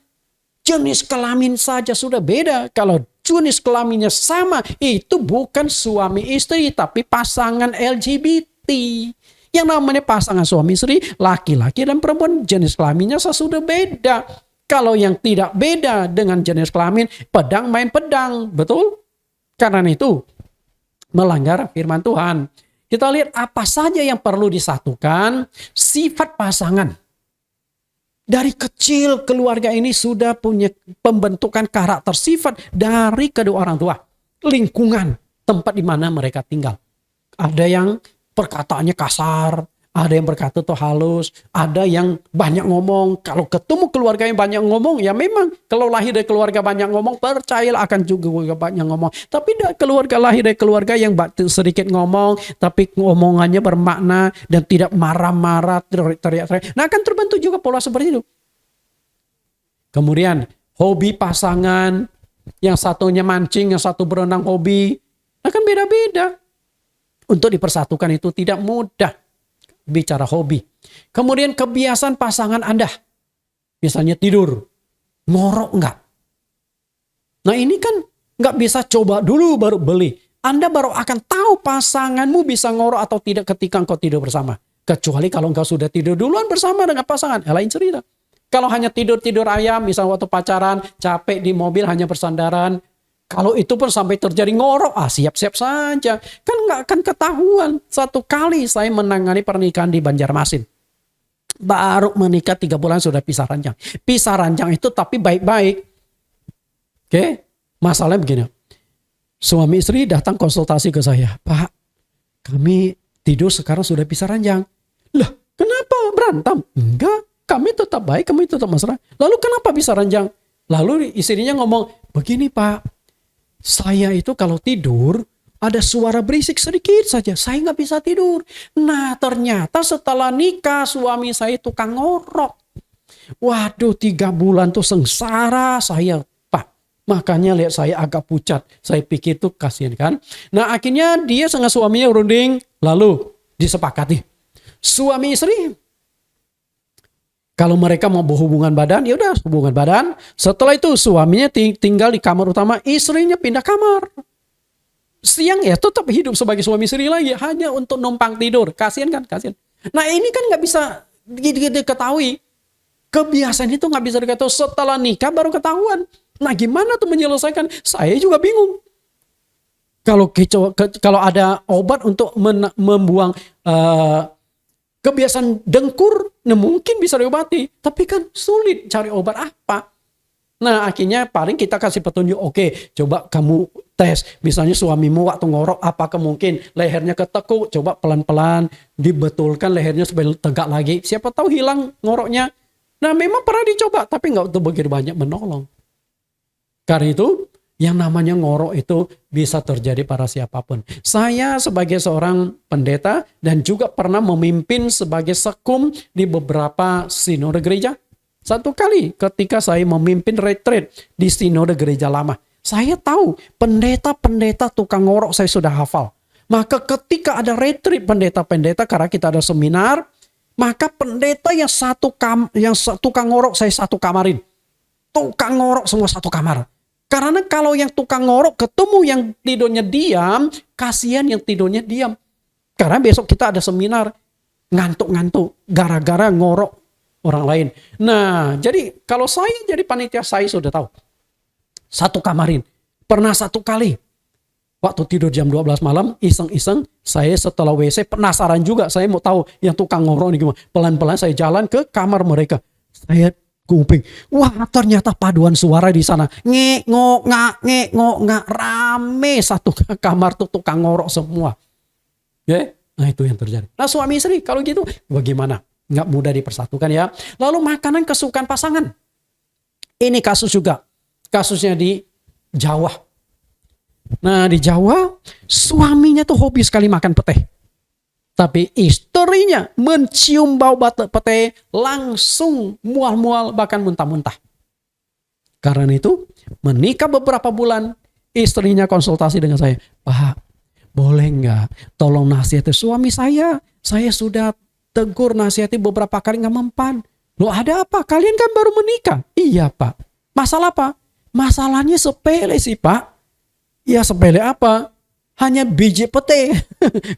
Jenis kelamin saja sudah beda. Kalau jenis kelaminnya sama, itu bukan suami istri, tapi pasangan LGBT. Yang namanya pasangan suami istri, laki-laki dan perempuan, jenis kelaminnya sesudah beda. Kalau yang tidak beda dengan jenis kelamin, pedang main pedang, betul? Karena itu melanggar firman Tuhan. Kita lihat apa saja yang perlu disatukan, sifat pasangan. Dari kecil keluarga ini sudah punya pembentukan karakter sifat dari kedua orang tua. Lingkungan, tempat di mana mereka tinggal. Ada yang perkataannya kasar, ada yang berkata tuh halus, ada yang banyak ngomong. Kalau ketemu keluarga yang banyak ngomong, ya memang kalau lahir dari keluarga banyak ngomong, percayalah akan juga banyak ngomong. Tapi lahir dari keluarga yang sedikit ngomong, tapi ngomongannya bermakna dan tidak marah-marah, teriak-teriak. Nah, akan terbentuk juga pola seperti itu. Kemudian hobi pasangan, yang satunya mancing, yang satu berenang hobi, akan beda-beda. Untuk dipersatukan itu tidak mudah. Bicara hobi. Kemudian kebiasaan pasangan Anda. Misalnya tidur. Ngorok enggak? Nah ini kan enggak bisa coba dulu baru beli. Anda baru akan tahu pasanganmu bisa ngorok atau tidak ketika engkau tidur bersama. Kecuali kalau engkau sudah tidur duluan bersama dengan pasangan. Lain cerita. Kalau hanya tidur-tidur ayam, misalnya waktu pacaran, capek di mobil hanya bersandaran. Kalau itu pun sampai terjadi ngorok, siap-siap saja. Kan nggak akan ketahuan. Satu kali saya menangani pernikahan di Banjarmasin. Baru menikah 3 bulan sudah pisah ranjang. Pisah ranjang itu tapi baik-baik. Oke, masalahnya begini. Suami istri datang konsultasi ke saya. Pak, kami tidur sekarang sudah pisah ranjang. Lah, kenapa berantem? Enggak, kami tetap baik, kami tetap mesra. Lalu kenapa pisah ranjang? Lalu istrinya ngomong, begini Pak. Saya itu kalau tidur ada suara berisik sedikit saja. Saya nggak bisa tidur. Nah ternyata setelah nikah suami saya tukang ngorok. Waduh 3 bulan tuh sengsara saya Pak. Makanya lihat saya agak pucat. Saya pikir tuh kasihan kan. Nah akhirnya dia sama suaminya runding. Lalu disepakati. Suami istri. Kalau mereka mau berhubungan badan, ya udah hubungan badan. Setelah itu suaminya tinggal di kamar utama, istrinya pindah kamar. Siang ya tetap hidup sebagai suami istri lagi, hanya untuk numpang tidur. Kasian kan, kasian. Nah ini kan nggak bisa diketahui. Kebiasaan itu nggak bisa diketahui setelah nikah baru ketahuan. Nah gimana tuh menyelesaikan? Saya juga bingung. Kalau ada obat untuk membuang kebiasaan dengkur, nah mungkin bisa diobati. Tapi kan sulit cari obat apa. Nah akhirnya paling kita kasih petunjuk. Oke, coba kamu tes. Misalnya suamimu waktu ngorok, apakah mungkin lehernya ketekuk. Coba pelan-pelan dibetulkan lehernya supaya tegak lagi. Siapa tahu hilang ngoroknya. Nah memang pernah dicoba, tapi nggak begitu banyak menolong. Karena itu yang namanya ngorok itu bisa terjadi pada siapapun. Saya sebagai seorang pendeta dan juga pernah memimpin sebagai sekum di beberapa sinode gereja. Satu kali ketika saya memimpin retreat di sinode gereja lama. Saya tahu pendeta-pendeta tukang ngorok saya sudah hafal. Maka ketika ada retreat pendeta-pendeta karena kita ada seminar. Maka pendeta yang tukang ngorok saya satu kamarin. Tukang ngorok semua satu kamar. Karena kalau yang tukang ngorok ketemu yang tidurnya diam, kasihan yang tidurnya diam. Karena besok kita ada seminar ngantuk-ngantuk gara-gara ngorok orang lain. Nah, jadi kalau saya jadi panitia saya sudah tahu. Satu kamarin. Pernah satu kali. Waktu tidur jam 12 malam, iseng-iseng, saya setelah WC penasaran juga. Saya mau tahu yang tukang ngorok ini gimana. Pelan-pelan saya jalan ke kamar mereka. Saya kuping. Wah ternyata paduan suara di sana. Ngek, ngok, ngak. Rame satu kamar tuh tukang ngorok semua. Ya, nah itu yang terjadi. Nah suami istri kalau gitu bagaimana? Nggak mudah dipersatukan ya. Lalu makanan kesukaan pasangan. Ini kasus juga. Kasusnya di Jawa. Nah di Jawa suaminya tuh hobi sekali makan pete. Tapi istrinya mencium bau pete langsung mual-mual bahkan muntah-muntah. Karena itu menikah beberapa bulan istrinya konsultasi dengan saya. Pak boleh nggak tolong nasihati suami saya. Saya sudah tegur nasihati beberapa kali nggak mempan. Loh ada apa? Kalian kan baru menikah. Iya Pak. Masalah apa? Masalahnya sepele sih Pak. Ya sepele apa? Hanya biji pete.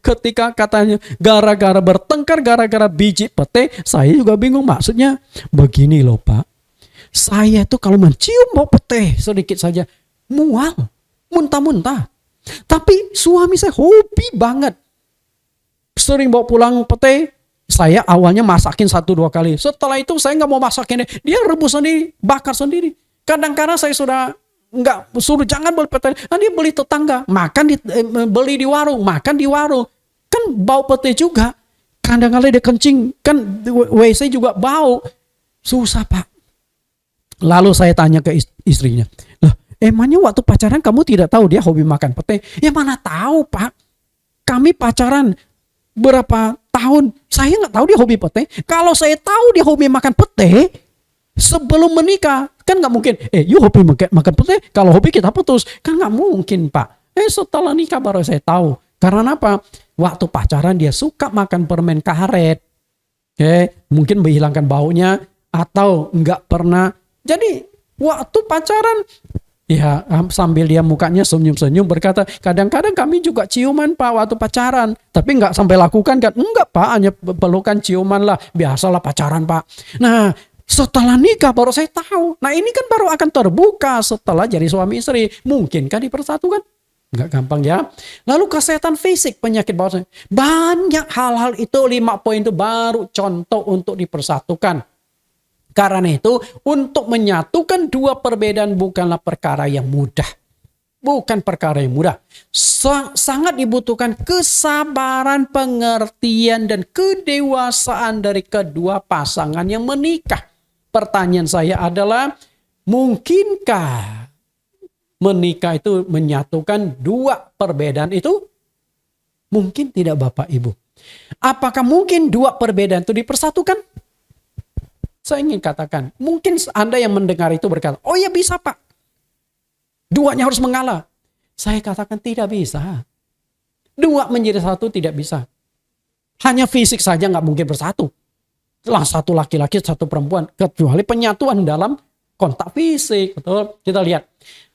Ketika katanya gara-gara bertengkar, gara-gara biji pete, saya juga bingung maksudnya. Begini loh Pak, saya tuh kalau mencium bau pete sedikit saja, mual, muntah-muntah. Tapi suami saya hobi banget. Sering bawa pulang pete, saya awalnya masakin 1-2 kali. Setelah itu saya nggak mau masakin, dia rebus sendiri, bakar sendiri. Kadang-kadang saya sudah nggak suruh jangan beli pete, dia beli tetangga, beli di warung, makan di warung, kan bau pete juga. Kadang-kadang dia kencing, kan WC juga bau, susah Pak. Lalu saya tanya ke istrinya, loh emangnya waktu pacaran kamu tidak tahu dia hobi makan pete? Ya mana tahu Pak, kami pacaran berapa tahun, saya nggak tahu dia hobi pete. Kalau saya tahu dia hobi makan pete sebelum menikah, kan nggak mungkin, you hobi makan pete, kalau hobi kita putus. Kan nggak mungkin Pak. Setelah nikah baru saya tahu. Karena apa? Waktu pacaran dia suka makan permen karet. Mungkin menghilangkan baunya, atau nggak pernah. Jadi waktu pacaran, ya sambil dia mukanya senyum-senyum berkata, kadang-kadang kami juga ciuman Pak waktu pacaran. Tapi nggak sampai lakukan kan? Enggak Pak, hanya pelukan ciuman lah. Biasalah pacaran Pak. Nah, setelah nikah baru saya tahu. Nah ini kan baru akan terbuka setelah jadi suami istri. Mungkinkah dipersatukan? Nggak gampang ya. Lalu kesehatan fisik, penyakit bawaan. Banyak hal-hal itu, 5 poin itu baru contoh untuk dipersatukan. Karena itu untuk menyatukan dua perbedaan bukanlah perkara yang mudah. Bukan perkara yang mudah. Sangat dibutuhkan kesabaran, pengertian, dan kedewasaan dari kedua pasangan yang menikah. Pertanyaan saya adalah, mungkinkah menikah itu menyatukan dua perbedaan itu? Mungkin tidak Bapak Ibu. Apakah mungkin dua perbedaan itu dipersatukan? Saya ingin katakan, mungkin Anda yang mendengar itu berkata, oh ya bisa Pak, duanya harus mengalah. Saya katakan tidak bisa. Dua menjadi satu tidak bisa. Hanya fisik saja nggak mungkin bersatu. Lah satu laki-laki, satu perempuan, kecuali penyatuan dalam kontak fisik. Betul? Kita lihat.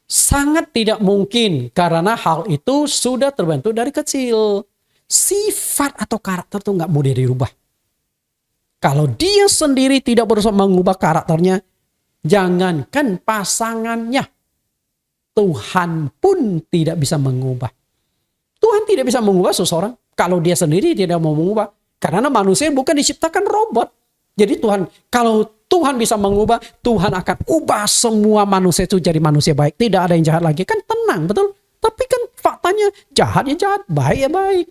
Sangat tidak mungkin karena hal itu sudah terbentuk dari kecil. Sifat atau karakter itu nggak mudah dirubah. Kalau dia sendiri tidak berusaha mengubah karakternya, jangankan pasangannya, Tuhan pun tidak bisa mengubah. Tuhan tidak bisa mengubah seseorang kalau dia sendiri tidak mau mengubah. Karena manusia bukan diciptakan robot. Jadi kalau Tuhan bisa mengubah, Tuhan akan ubah semua manusia itu jadi manusia baik. Tidak ada yang jahat lagi. Kan tenang, betul? Tapi kan faktanya jahat ya jahat, baik ya baik.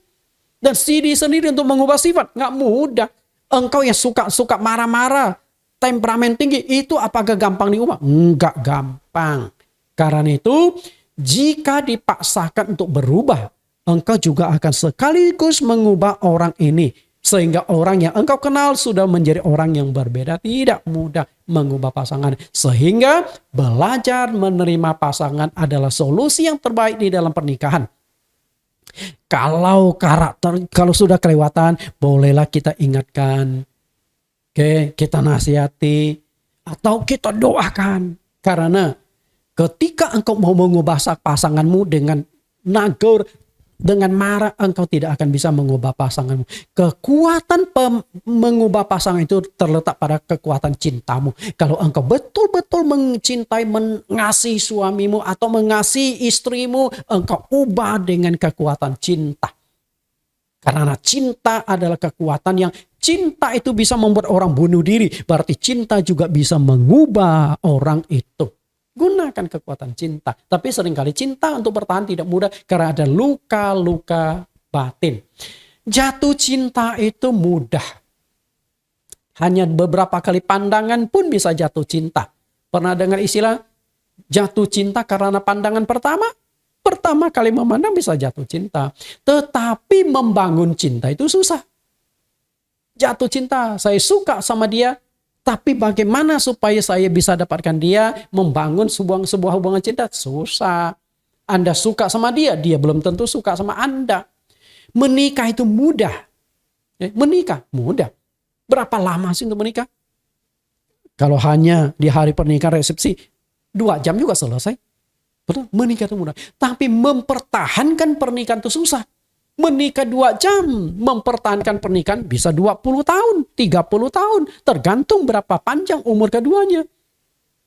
Dan diri sendiri untuk mengubah sifat, nggak mudah. Engkau yang suka marah-marah, temperamen tinggi, itu apakah gampang diubah? Enggak gampang. Karena itu, jika dipaksakan untuk berubah, engkau juga akan sekaligus mengubah orang ini. Sehingga orang yang engkau kenal sudah menjadi orang yang berbeda. Tidak mudah mengubah pasangan. Sehingga belajar menerima pasangan adalah solusi yang terbaik di dalam pernikahan. Kalau sudah kelewatan, bolehlah kita ingatkan. Kita nasihati. Atau kita doakan. Karena ketika engkau mau mengubah pasanganmu dengan nagur, dengan marah, engkau tidak akan bisa mengubah pasanganmu. Kekuatan mengubah pasangan itu terletak pada kekuatan cintamu. Kalau engkau betul-betul mencintai, mengasihi suamimu atau mengasihi istrimu, engkau ubah dengan kekuatan cinta. Karena cinta adalah kekuatan yang cinta itu bisa membuat orang bunuh diri. Berarti cinta juga bisa mengubah orang itu. Gunakan kekuatan cinta. Tapi seringkali cinta untuk bertahan tidak mudah karena ada luka-luka batin. Jatuh cinta itu mudah. Hanya beberapa kali pandangan pun bisa jatuh cinta. Pernah dengar istilah jatuh cinta karena pandangan pertama? Pertama kali memandang bisa jatuh cinta. Tetapi membangun cinta itu susah. Jatuh cinta, saya suka sama dia. Tapi bagaimana supaya saya bisa dapatkan dia, membangun sebuah hubungan cinta? Susah. Anda suka sama dia, dia belum tentu suka sama Anda. Menikah itu mudah. Menikah mudah. Berapa lama sih untuk menikah? Kalau hanya di hari pernikahan resepsi, 2 jam juga selesai. Betul? Menikah itu mudah. Tapi mempertahankan pernikahan itu susah. Menikah 2 jam, mempertahankan pernikahan bisa 20 tahun, 30 tahun. Tergantung berapa panjang umur keduanya.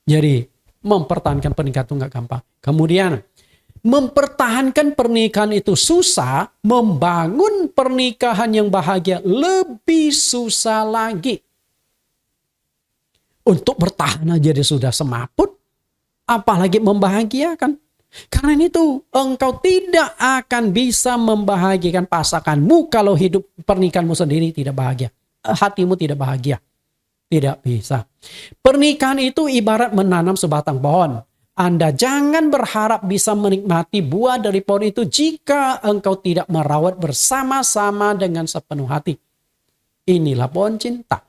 Jadi mempertahankan pernikahan itu nggak gampang. Kemudian mempertahankan pernikahan itu susah, membangun pernikahan yang bahagia lebih susah lagi. Untuk bertahan aja dia sudah semaput, apalagi membahagiakan. Karena itu engkau tidak akan bisa membahagiakan pasanganmu kalau hidup pernikahanmu sendiri tidak bahagia. Hatimu tidak bahagia. Tidak bisa. Pernikahan itu ibarat menanam sebatang pohon. Anda jangan berharap bisa menikmati buah dari pohon itu jika engkau tidak merawat bersama-sama dengan sepenuh hati. Inilah pohon cinta.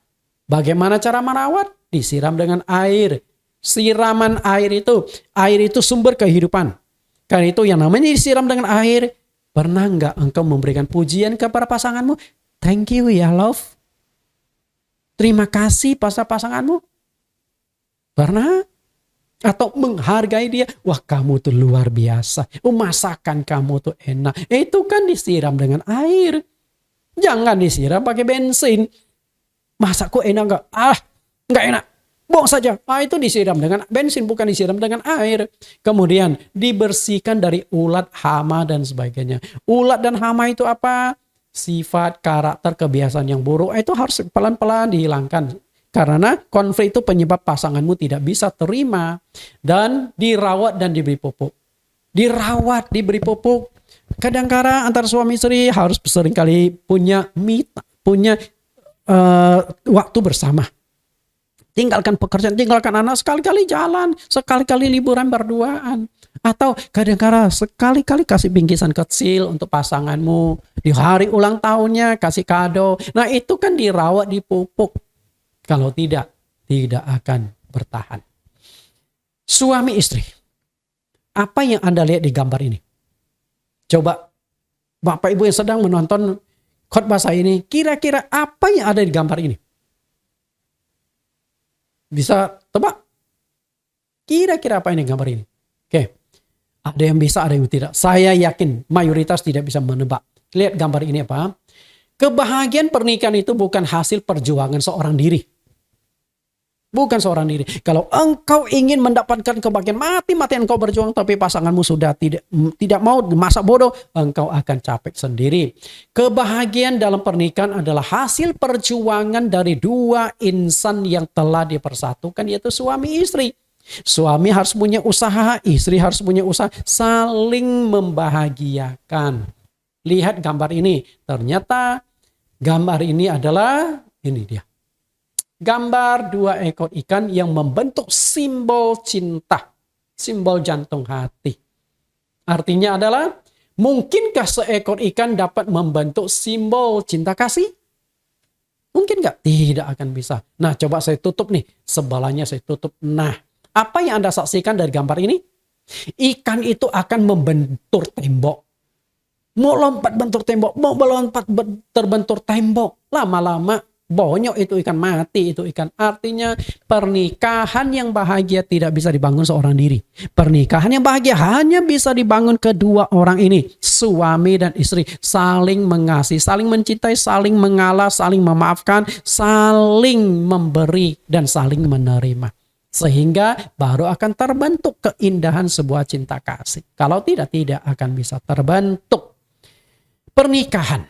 Bagaimana cara merawat? Disiram dengan air. Siraman air itu sumber kehidupan. Karena itu yang namanya disiram dengan air. Pernah nggak engkau memberikan pujian kepada pasanganmu? Thank you ya love. Terima kasih pasanganmu. Pernah? Atau menghargai dia. Wah kamu tuh luar biasa. Masakan kamu tuh enak. Itu kan disiram dengan air. Jangan disiram pakai bensin. Masakku enak nggak? Nggak enak. Buang saja. Itu disiram dengan bensin, bukan disiram dengan air. Kemudian dibersihkan dari ulat, hama, dan sebagainya. Ulat dan hama itu apa? Sifat, karakter, kebiasaan yang buruk. Itu harus pelan-pelan dihilangkan. Karena konflik itu penyebab pasanganmu tidak bisa terima. Dan dirawat dan diberi pupuk. Dirawat, diberi pupuk. Kadang-kadang antara suami istri harus seringkali punya waktu bersama. Tinggalkan pekerjaan, tinggalkan anak, sekali-kali jalan, sekali-kali liburan berduaan. Atau kadang-kadang sekali-kali kasih bingkisan kecil untuk pasanganmu. Di hari ulang tahunnya kasih kado. Nah itu kan dirawat, dipupuk. Kalau tidak akan bertahan. Suami istri, apa yang Anda lihat di gambar ini? Coba Bapak Ibu yang sedang menonton khotbah saya ini, kira-kira apa yang ada di gambar ini? Bisa tebak? Kira-kira apa ini gambar ini? Oke. Ada yang bisa, ada yang tidak. Saya yakin mayoritas tidak bisa menebak. Lihat gambar ini apa? Kebahagiaan pernikahan itu bukan hasil perjuangan seorang diri. Bukan seorang diri. Kalau engkau ingin mendapatkan kebahagiaan, mati-matian engkau berjuang, tapi pasanganmu sudah tidak mau, masa bodoh, engkau akan capek sendiri. Kebahagiaan dalam pernikahan adalah hasil perjuangan dari 2 insan yang telah dipersatukan, yaitu suami istri. Suami harus punya usaha, istri harus punya usaha, saling membahagiakan. Lihat gambar ini. Ternyata gambar ini adalah, ini dia. Gambar 2 ekor ikan yang membentuk simbol cinta. Simbol jantung hati. Artinya adalah, mungkinkah seekor ikan dapat membentuk simbol cinta kasih? Mungkin nggak? Tidak akan bisa. Nah coba saya tutup nih. Sebelahnya saya tutup. Nah apa yang Anda saksikan dari gambar ini? Ikan itu akan membentur tembok. Mau lompat bentur tembok. Mau melompat terbentur tembok. Lama-lama bonyok itu ikan, mati itu ikan. Artinya pernikahan yang bahagia tidak bisa dibangun seorang diri. Pernikahan yang bahagia hanya bisa dibangun kedua orang ini. Suami dan istri saling mengasihi, saling mencintai, saling mengalah, saling memaafkan, saling memberi dan saling menerima. Sehingga baru akan terbentuk keindahan sebuah cinta kasih. Kalau tidak akan bisa terbentuk. Pernikahan.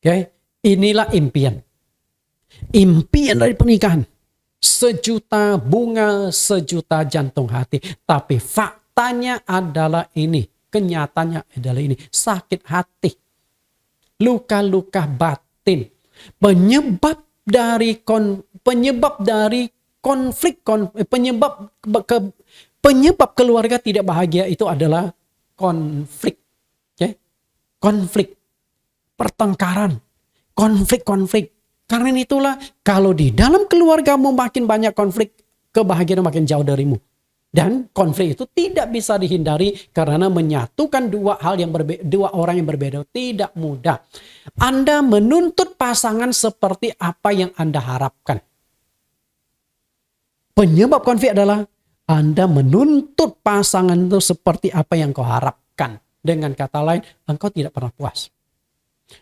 Oke. Inilah impian. Impian dari pernikahan. 1.000.000 bunga, 1.000.000 jantung hati. Tapi faktanya adalah ini. Kenyataannya adalah ini. Sakit hati. Luka-luka batin. Penyebab dari konflik. Penyebab keluarga tidak bahagia itu adalah konflik. Okay? Konflik. Pertengkaran. Konflik. Karena itulah kalau di dalam keluargamu makin banyak konflik, kebahagiaan makin jauh darimu. Dan konflik itu tidak bisa dihindari karena menyatukan dua orang yang berbeda tidak mudah. Anda menuntut pasangan seperti apa yang Anda harapkan. Penyebab konflik adalah Anda menuntut pasangan itu seperti apa yang kau harapkan. Dengan kata lain, engkau tidak pernah puas.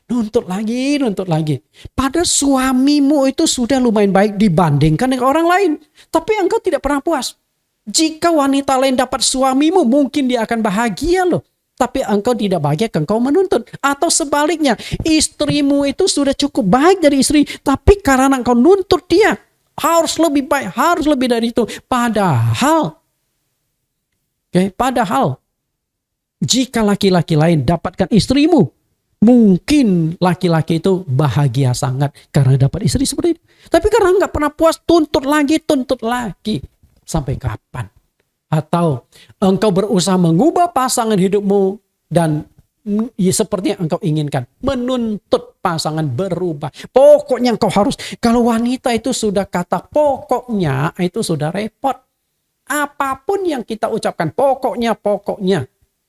Nuntut lagi, nuntut lagi. Pada suamimu itu sudah lumayan baik dibandingkan dengan orang lain. Tapi engkau tidak pernah puas. Jika wanita lain dapat suamimu, mungkin dia akan bahagia loh. Tapi engkau tidak bahagia, engkau menuntut. Atau sebaliknya, istrimu itu sudah cukup baik dari istri. Tapi karena engkau nuntut dia, harus lebih baik, harus lebih dari itu. Padahal, jika laki-laki lain dapatkan istrimu, mungkin laki-laki itu bahagia sangat karena dapat istri seperti itu. Tapi karena nggak pernah puas, tuntut lagi. Sampai kapan? Atau engkau berusaha mengubah pasangan hidupmu dan seperti yang engkau inginkan. Menuntut pasangan berubah. Pokoknya engkau harus. Kalau wanita itu sudah kata pokoknya, itu sudah repot. Apapun yang kita ucapkan, pokoknya.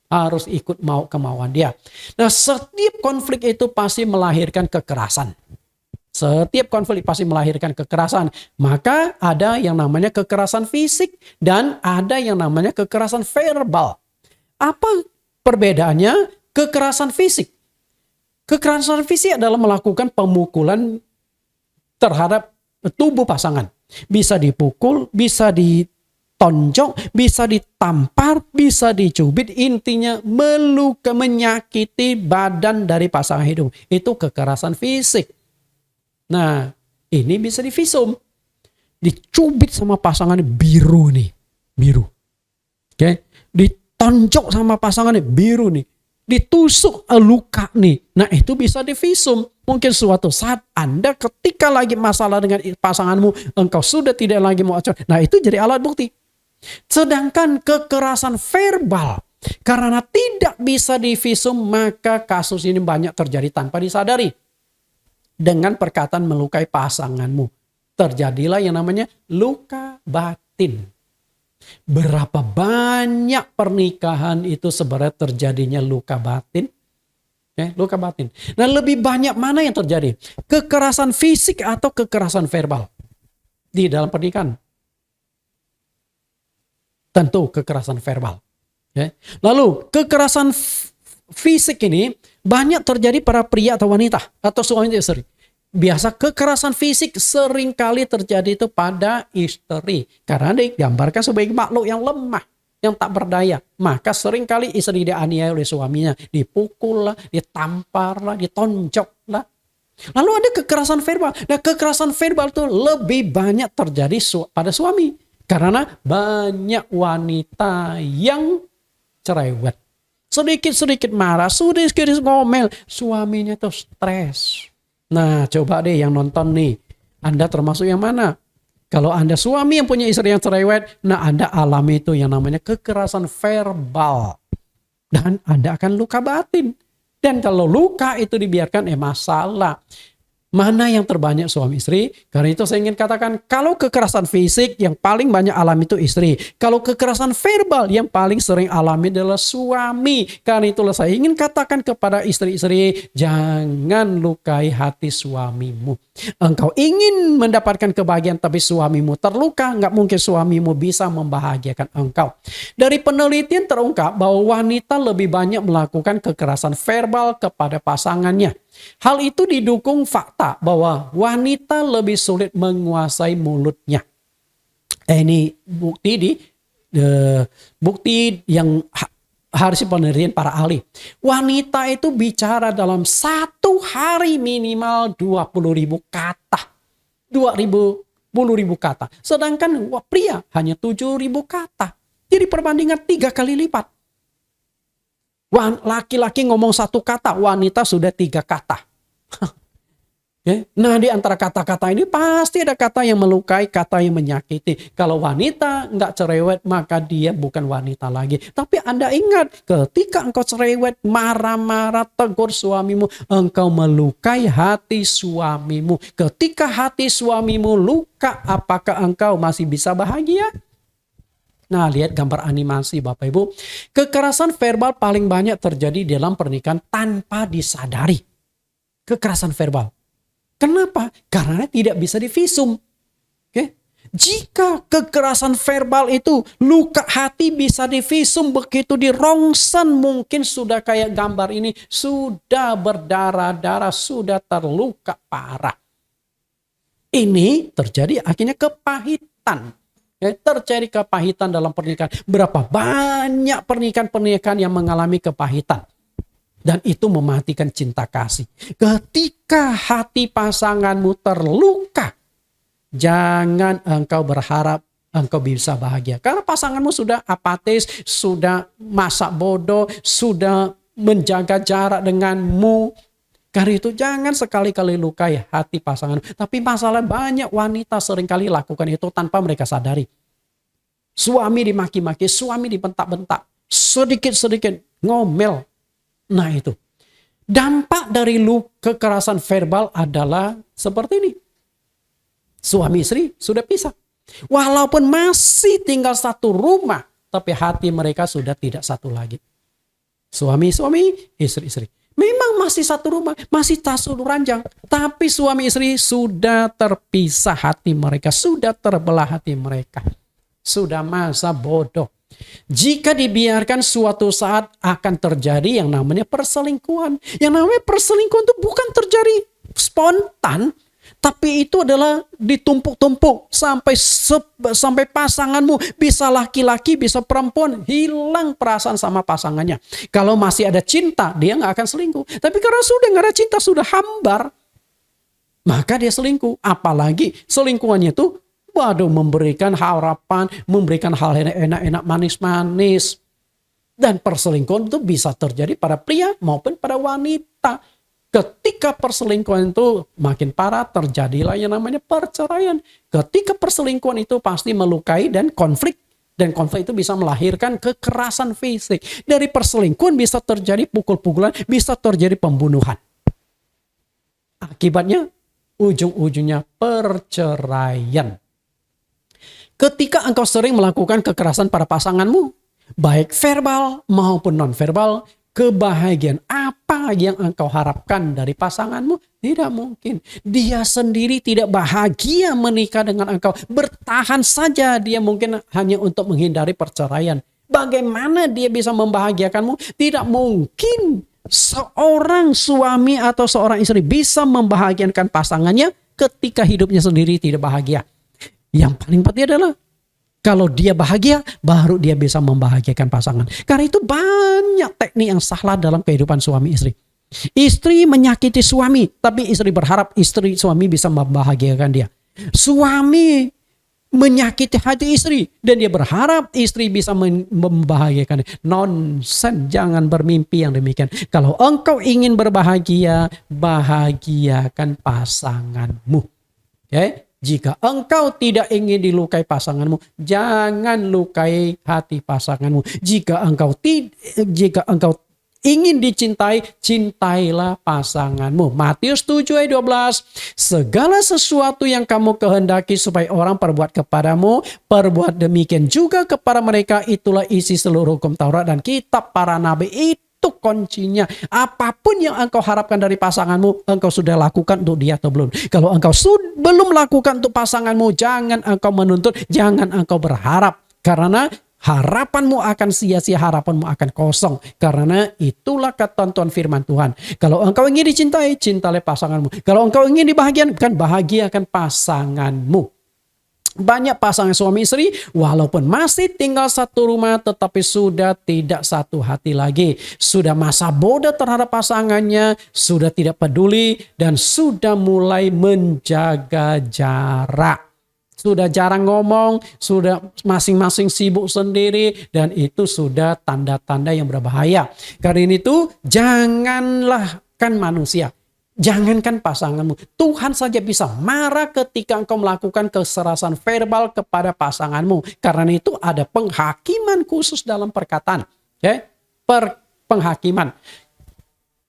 Harus ikut mau kemauan dia. Nah, setiap konflik itu pasti melahirkan kekerasan. Maka ada yang namanya kekerasan fisik dan ada yang namanya kekerasan verbal. Apa perbedaannya? Kekerasan fisik. Kekerasan fisik adalah melakukan pemukulan terhadap tubuh pasangan. Bisa dipukul, bisa ditonjok, bisa ditampar, bisa dicubit, intinya melukai, menyakiti badan dari pasangan hidup. Itu kekerasan fisik. Nah, ini bisa divisum. Dicubit sama pasangannya biru. Ditonjok sama pasangannya biru nih. Ditusuk luka nih. Nah, itu bisa divisum. Mungkin suatu saat Anda ketika lagi masalah dengan pasanganmu, engkau sudah tidak lagi mau acuh. Nah, itu jadi alat bukti. Sedangkan kekerasan verbal, karena tidak bisa divisum, maka kasus ini banyak terjadi tanpa disadari. Dengan perkataan melukai pasanganmu, terjadilah yang namanya luka batin. Berapa banyak pernikahan itu sebenarnya terjadinya luka batin? Luka batin. Nah, lebih banyak mana yang terjadi? Kekerasan fisik atau kekerasan verbal di dalam pernikahan? Tentu kekerasan verbal. Lalu kekerasan fisik ini banyak terjadi pada pria atau wanita atau suami istri. Biasa kekerasan fisik seringkali terjadi itu pada istri. Karena digambarkan sebagai makhluk yang lemah, yang tak berdaya. Maka seringkali istri dianiaya oleh suaminya. Dipukul lah, ditampar lah, ditonjok lah. Lalu ada kekerasan verbal. Nah, kekerasan verbal itu lebih banyak terjadi pada suami. Karena banyak wanita yang cerewet. Sedikit-sedikit marah, sedikit-sedikit ngomel. Suaminya tuh stres. Nah, coba deh yang nonton nih. Anda termasuk yang mana? Kalau Anda suami yang punya istri yang cerewet, nah Anda alami itu yang namanya kekerasan verbal. Dan Anda akan luka batin. Dan kalau luka itu dibiarkan, masalah. Mana yang terbanyak suami istri? Karena itu saya ingin katakan, kalau kekerasan fisik yang paling banyak alami itu istri. Kalau kekerasan verbal yang paling sering alami adalah suami. Karena itulah saya ingin katakan kepada istri-istri, jangan lukai hati suamimu. Engkau ingin mendapatkan kebahagiaan tapi suamimu terluka, nggak mungkin suamimu bisa membahagiakan engkau. Dari penelitian terungkap bahwa wanita lebih banyak melakukan kekerasan verbal kepada pasangannya. Hal itu didukung fakta bahwa wanita lebih sulit menguasai mulutnya. Ini bukti yang harus penelitian para ahli. Wanita itu bicara dalam satu hari minimal 20.000 kata. 20.000 kata. Sedangkan pria hanya 7.000 kata. Jadi perbandingan 3 kali lipat. Laki-laki ngomong 1 kata, wanita sudah 3 kata. Nah, di antara kata-kata ini pasti ada kata yang melukai, kata yang menyakiti. Kalau wanita nggak cerewet, maka dia bukan wanita lagi. Tapi Anda ingat, ketika engkau cerewet, marah-marah, tegur suamimu, engkau melukai hati suamimu. Ketika hati suamimu luka, apakah engkau masih bisa bahagia? Nah, lihat gambar animasi Bapak Ibu. Kekerasan verbal paling banyak terjadi dalam pernikahan tanpa disadari. Kekerasan verbal. Kenapa? Karena tidak bisa divisum. Jika kekerasan verbal itu, luka hati bisa divisum, begitu dirongsen mungkin sudah kayak gambar ini, sudah berdarah-darah, sudah terluka parah. Ini terjadi akhirnya kepahitan. Terjadi kepahitan dalam pernikahan. Berapa banyak pernikahan-pernikahan yang mengalami kepahitan. Dan itu mematikan cinta kasih. Ketika hati pasanganmu terluka, jangan engkau berharap engkau bisa bahagia. Karena pasanganmu sudah apatis, sudah masak bodoh, sudah menjaga jarak denganmu. Karena itu jangan sekali-kali lukai hati pasangan. Tapi masalah banyak wanita seringkali lakukan itu tanpa mereka sadari. Suami dimaki-maki, suami dibentak-bentak, sedikit-sedikit ngomel. Nah itu. Dampak dari kekerasan verbal adalah seperti ini. Suami istri sudah pisah. Walaupun masih tinggal satu rumah, tapi hati mereka sudah tidak satu lagi. Suami-suami, istri-istri. Memang masih satu rumah, masih satu ranjang. Tapi suami istri sudah terpisah hati mereka, sudah terbelah hati mereka. Sudah masa bodoh. Jika dibiarkan suatu saat akan terjadi yang namanya perselingkuhan. Yang namanya perselingkuhan itu bukan terjadi spontan. Tapi itu adalah ditumpuk-tumpuk sampai pasanganmu, bisa laki-laki, bisa perempuan, hilang perasaan sama pasangannya. Kalau masih ada cinta, dia nggak akan selingkuh. Tapi karena sudah nggak ada cinta, sudah hambar, maka dia selingkuh. Apalagi selingkuhannya itu, waduh, memberikan harapan, memberikan hal enak-enak, manis-manis. Dan perselingkuhan itu bisa terjadi pada pria maupun pada wanita. Ketika perselingkuhan itu makin parah, terjadilah yang namanya perceraian. Ketika perselingkuhan itu pasti melukai dan konflik. Dan konflik itu bisa melahirkan kekerasan fisik. Dari perselingkuhan bisa terjadi pukul-pukulan, bisa terjadi pembunuhan. Akibatnya ujung-ujungnya perceraian. Ketika engkau sering melakukan kekerasan pada pasanganmu, baik verbal maupun non-verbal, kebahagiaan apa yang engkau harapkan dari pasanganmu? Tidak mungkin. Dia sendiri tidak bahagia menikah dengan engkau. Bertahan saja dia mungkin hanya untuk menghindari perceraian. Bagaimana dia bisa membahagiakanmu? Tidak mungkin seorang suami atau seorang istri bisa membahagiakan pasangannya ketika hidupnya sendiri tidak bahagia. Yang paling penting adalah kalau dia bahagia, baru dia bisa membahagiakan pasangan. Karena itu banyak teknik yang salah dalam kehidupan suami istri. Istri menyakiti suami, tapi istri berharap suami bisa membahagiakan dia. Suami menyakiti hati istri, dan dia berharap istri bisa membahagiakan dia. Nonsen, jangan bermimpi yang demikian. Kalau engkau ingin berbahagia, bahagiakan pasanganmu. Okay? Jika engkau tidak ingin dilukai pasanganmu, jangan lukai hati pasanganmu. Jika engkau ingin dicintai, cintailah pasanganmu. Matius 7 ayat 12. Segala sesuatu yang kamu kehendaki supaya orang perbuat kepadamu, perbuat demikian juga kepada mereka. Itulah isi seluruh hukum Taurat dan kitab para nabi. Itu kuncinya. Apapun yang engkau harapkan dari pasanganmu, engkau sudah lakukan untuk dia atau belum. Kalau engkau belum lakukan untuk pasanganmu, jangan engkau menuntut, jangan engkau berharap. Karena harapanmu akan sia-sia, harapanmu akan kosong. Karena itulah ketentuan firman Tuhan. Kalau engkau ingin dicintai, cintailah pasanganmu. Kalau engkau ingin dibahagiakan, bahagiakan pasanganmu. Banyak pasangan suami istri walaupun masih tinggal satu rumah tetapi sudah tidak satu hati lagi. Sudah masa bodoh terhadap pasangannya, sudah tidak peduli dan sudah mulai menjaga jarak. Sudah jarang ngomong, sudah masing-masing sibuk sendiri dan itu sudah tanda-tanda yang berbahaya. Karena itu janganlah kan manusia. Jangankan pasanganmu, Tuhan saja bisa marah ketika engkau melakukan keserasan verbal kepada pasanganmu. Karena itu ada penghakiman khusus dalam perkataan. Okay? Penghakiman.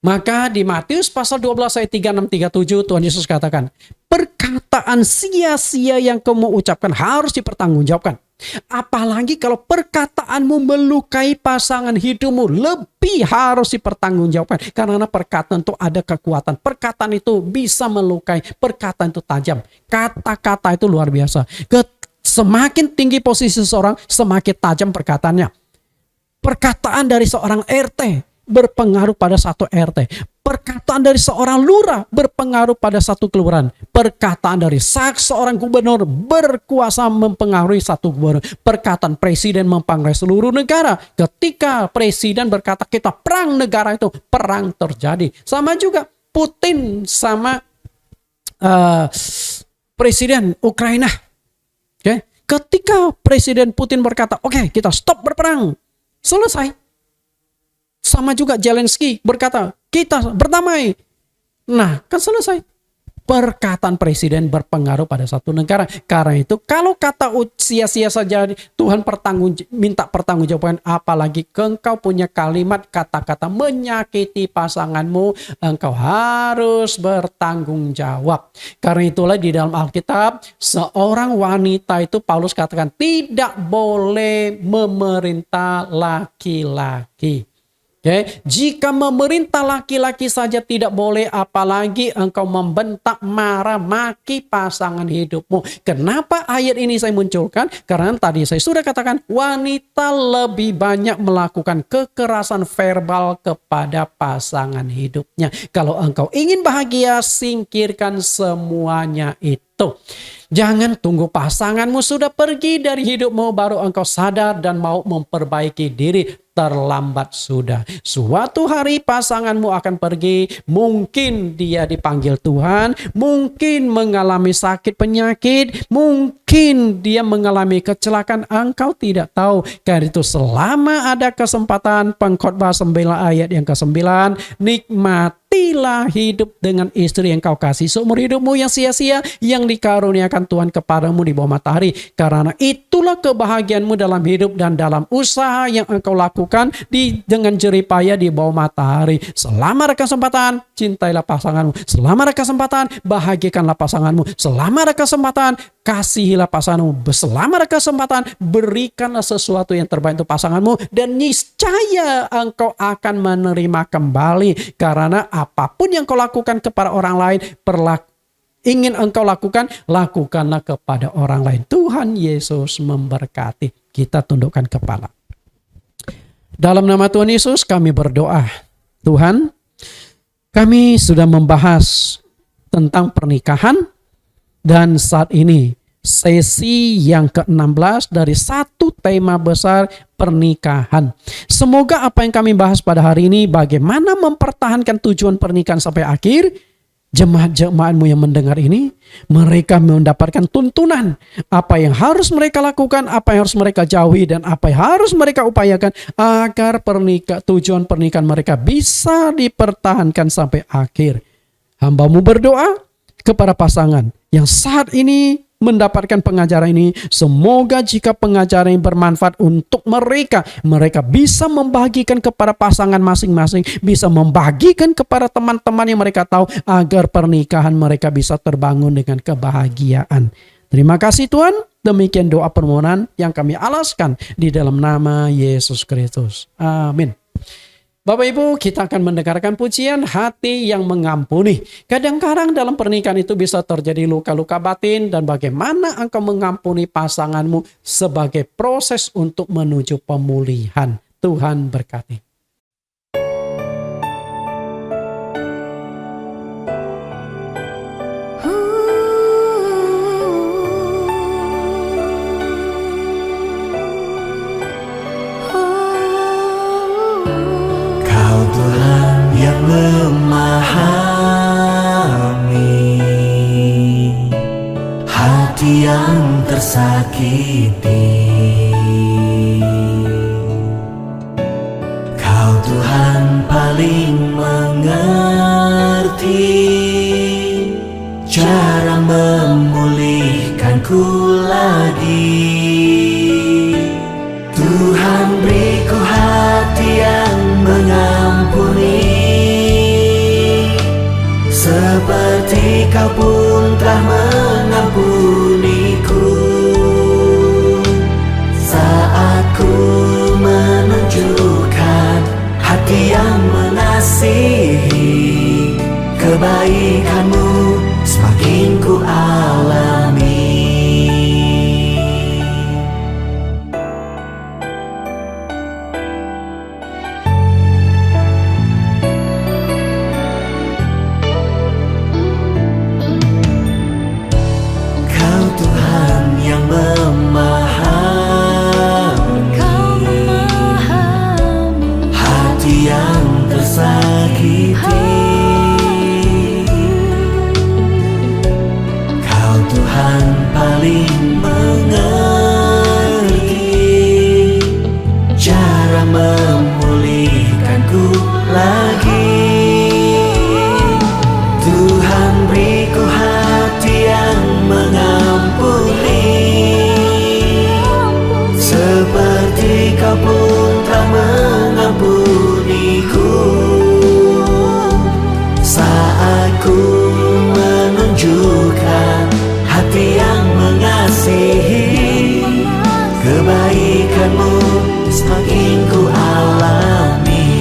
Maka di Matius pasal 12 ayat 36-37 Tuhan Yesus katakan, perkataan sia-sia yang kamu ucapkan harus dipertanggungjawabkan. Apalagi kalau perkataanmu melukai pasangan hidupmu, lebih harus dipertanggungjawabkan. Karena perkataan itu ada kekuatan. Perkataan itu bisa melukai. Perkataan itu tajam. Kata-kata itu luar biasa. Semakin tinggi posisi seseorang, semakin tajam perkataannya. Perkataan dari seorang RT berpengaruh pada satu RT. Perkataan dari seorang lurah berpengaruh pada satu kelurahan. Perkataan dari seorang gubernur berkuasa mempengaruhi satu gubernur. Perkataan presiden mempengaruhi seluruh negara. Ketika presiden berkata kita perang, negara itu perang terjadi. Sama juga Putin sama presiden Ukraina. Okay? Ketika presiden Putin berkata oke, kita stop berperang, selesai. Sama juga Zelensky berkata, kita berdamai. Nah, kan selesai. Perkataan presiden berpengaruh pada satu negara. Karena itu, kalau kata sia-sia saja Tuhan minta pertanggungjawaban, apalagi engkau punya kalimat kata-kata menyakiti pasanganmu, engkau harus bertanggung jawab. Karena itulah di dalam Alkitab, seorang wanita itu Paulus katakan tidak boleh memerintah laki-laki. Okay. Jika memerintah laki-laki saja tidak boleh, apalagi engkau membentak, marah, maki pasangan hidupmu. Kenapa ayat ini saya munculkan? Karena tadi saya sudah katakan wanita lebih banyak melakukan kekerasan verbal kepada pasangan hidupnya. Kalau engkau ingin bahagia, singkirkan semuanya itu. Jangan tunggu pasanganmu sudah pergi dari hidupmu baru engkau sadar dan mau memperbaiki diri. Terlambat sudah. Suatu hari pasanganmu akan pergi. Mungkin dia dipanggil Tuhan. Mungkin mengalami sakit penyakit. Mungkin dia mengalami kecelakaan. Engkau tidak tahu. Karena itu selama ada kesempatan, Pengkhotbah 9 ayat yang ke-9. Nikmatilah hidup dengan istri yang kau kasih. Seumur hidupmu yang sia-sia yang dikaruniakan Tuhan kepadamu di bawah matahari. Karena itulah kebahagiaanmu dalam hidup dan dalam usaha yang engkau lakukan dengan jerih payah di bawah matahari. Selama ada kesempatan, cintailah pasanganmu. Selama ada kesempatan, bahagiakanlah pasanganmu. Selama ada kesempatan, kasihilah pasanganmu. Selama ada kesempatan, berikanlah sesuatu yang terbaik untuk pasanganmu. Dan niscaya engkau akan menerima kembali. Karena apapun yang kau lakukan kepada orang lain, ingin engkau lakukan, lakukanlah kepada orang lain. Tuhan Yesus memberkati. Kita tundukkan kepala. Dalam nama Tuhan Yesus kami berdoa. Tuhan, kami sudah membahas tentang pernikahan. Dan saat ini sesi yang ke-16 dari satu tema besar pernikahan. Semoga apa yang kami bahas pada hari ini, bagaimana mempertahankan tujuan pernikahan sampai akhir. Jemaat-jemaatmu yang mendengar ini, mereka mendapatkan tuntunan apa yang harus mereka lakukan, apa yang harus mereka jauhi, dan apa yang harus mereka upayakan agar tujuan pernikahan mereka bisa dipertahankan sampai akhir. Hambamu berdoa kepada pasangan yang saat ini mendapatkan pengajaran ini, semoga jika pengajaran ini bermanfaat untuk mereka bisa membagikan kepada pasangan masing-masing, bisa membagikan kepada teman-teman yang mereka tahu, agar pernikahan mereka bisa terbangun dengan kebahagiaan. Terima kasih Tuhan, demikian doa permohonan yang kami alaskan di dalam nama Yesus Kristus. Amin. Bapak Ibu, kita akan mendengarkan pujian Hati yang Mengampuni. Kadang-kadang dalam pernikahan itu bisa terjadi luka-luka batin, dan bagaimana engkau mengampuni pasanganmu sebagai proses untuk menuju pemulihan. Tuhan berkati. Memahami hati yang tersakiti, Kau Tuhan paling mengerti cara memulihkanku lagi. Tuhan, beriku hati yang mengampuni, seperti Kau pun telah mengampuniku. Saat ku menunjukkan hati yang mengasihi, kebaikan-Mu semakin ku alami. Kau pun telah mengampuniku. Saat ku menunjukkan hati yang mengasihi, kebaikan-Mu semakin ku alami.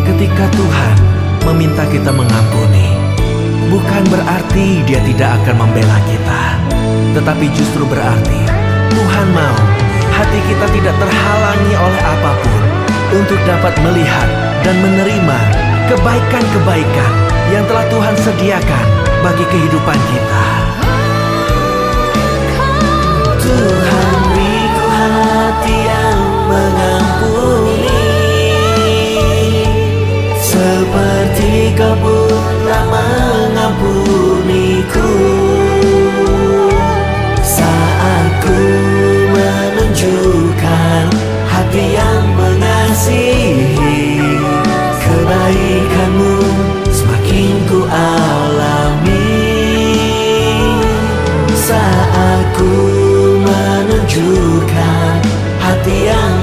Ketika Tuhan meminta kita mengampuni, bukan berarti Dia tidak akan membela kita, tetapi justru berarti Tuhan mau hati kita tidak terhalangi oleh apapun untuk dapat melihat dan menerima kebaikan-kebaikan yang telah Tuhan sediakan bagi kehidupan kita. Tuhan beriku hati yang mengampuni, seperti Kau pun telah mengampuniku. Saat ku menunjukkan hati yang mengasihi, kebaikan-Mu semakin ku alami. Saat ku menunjukkan hati yang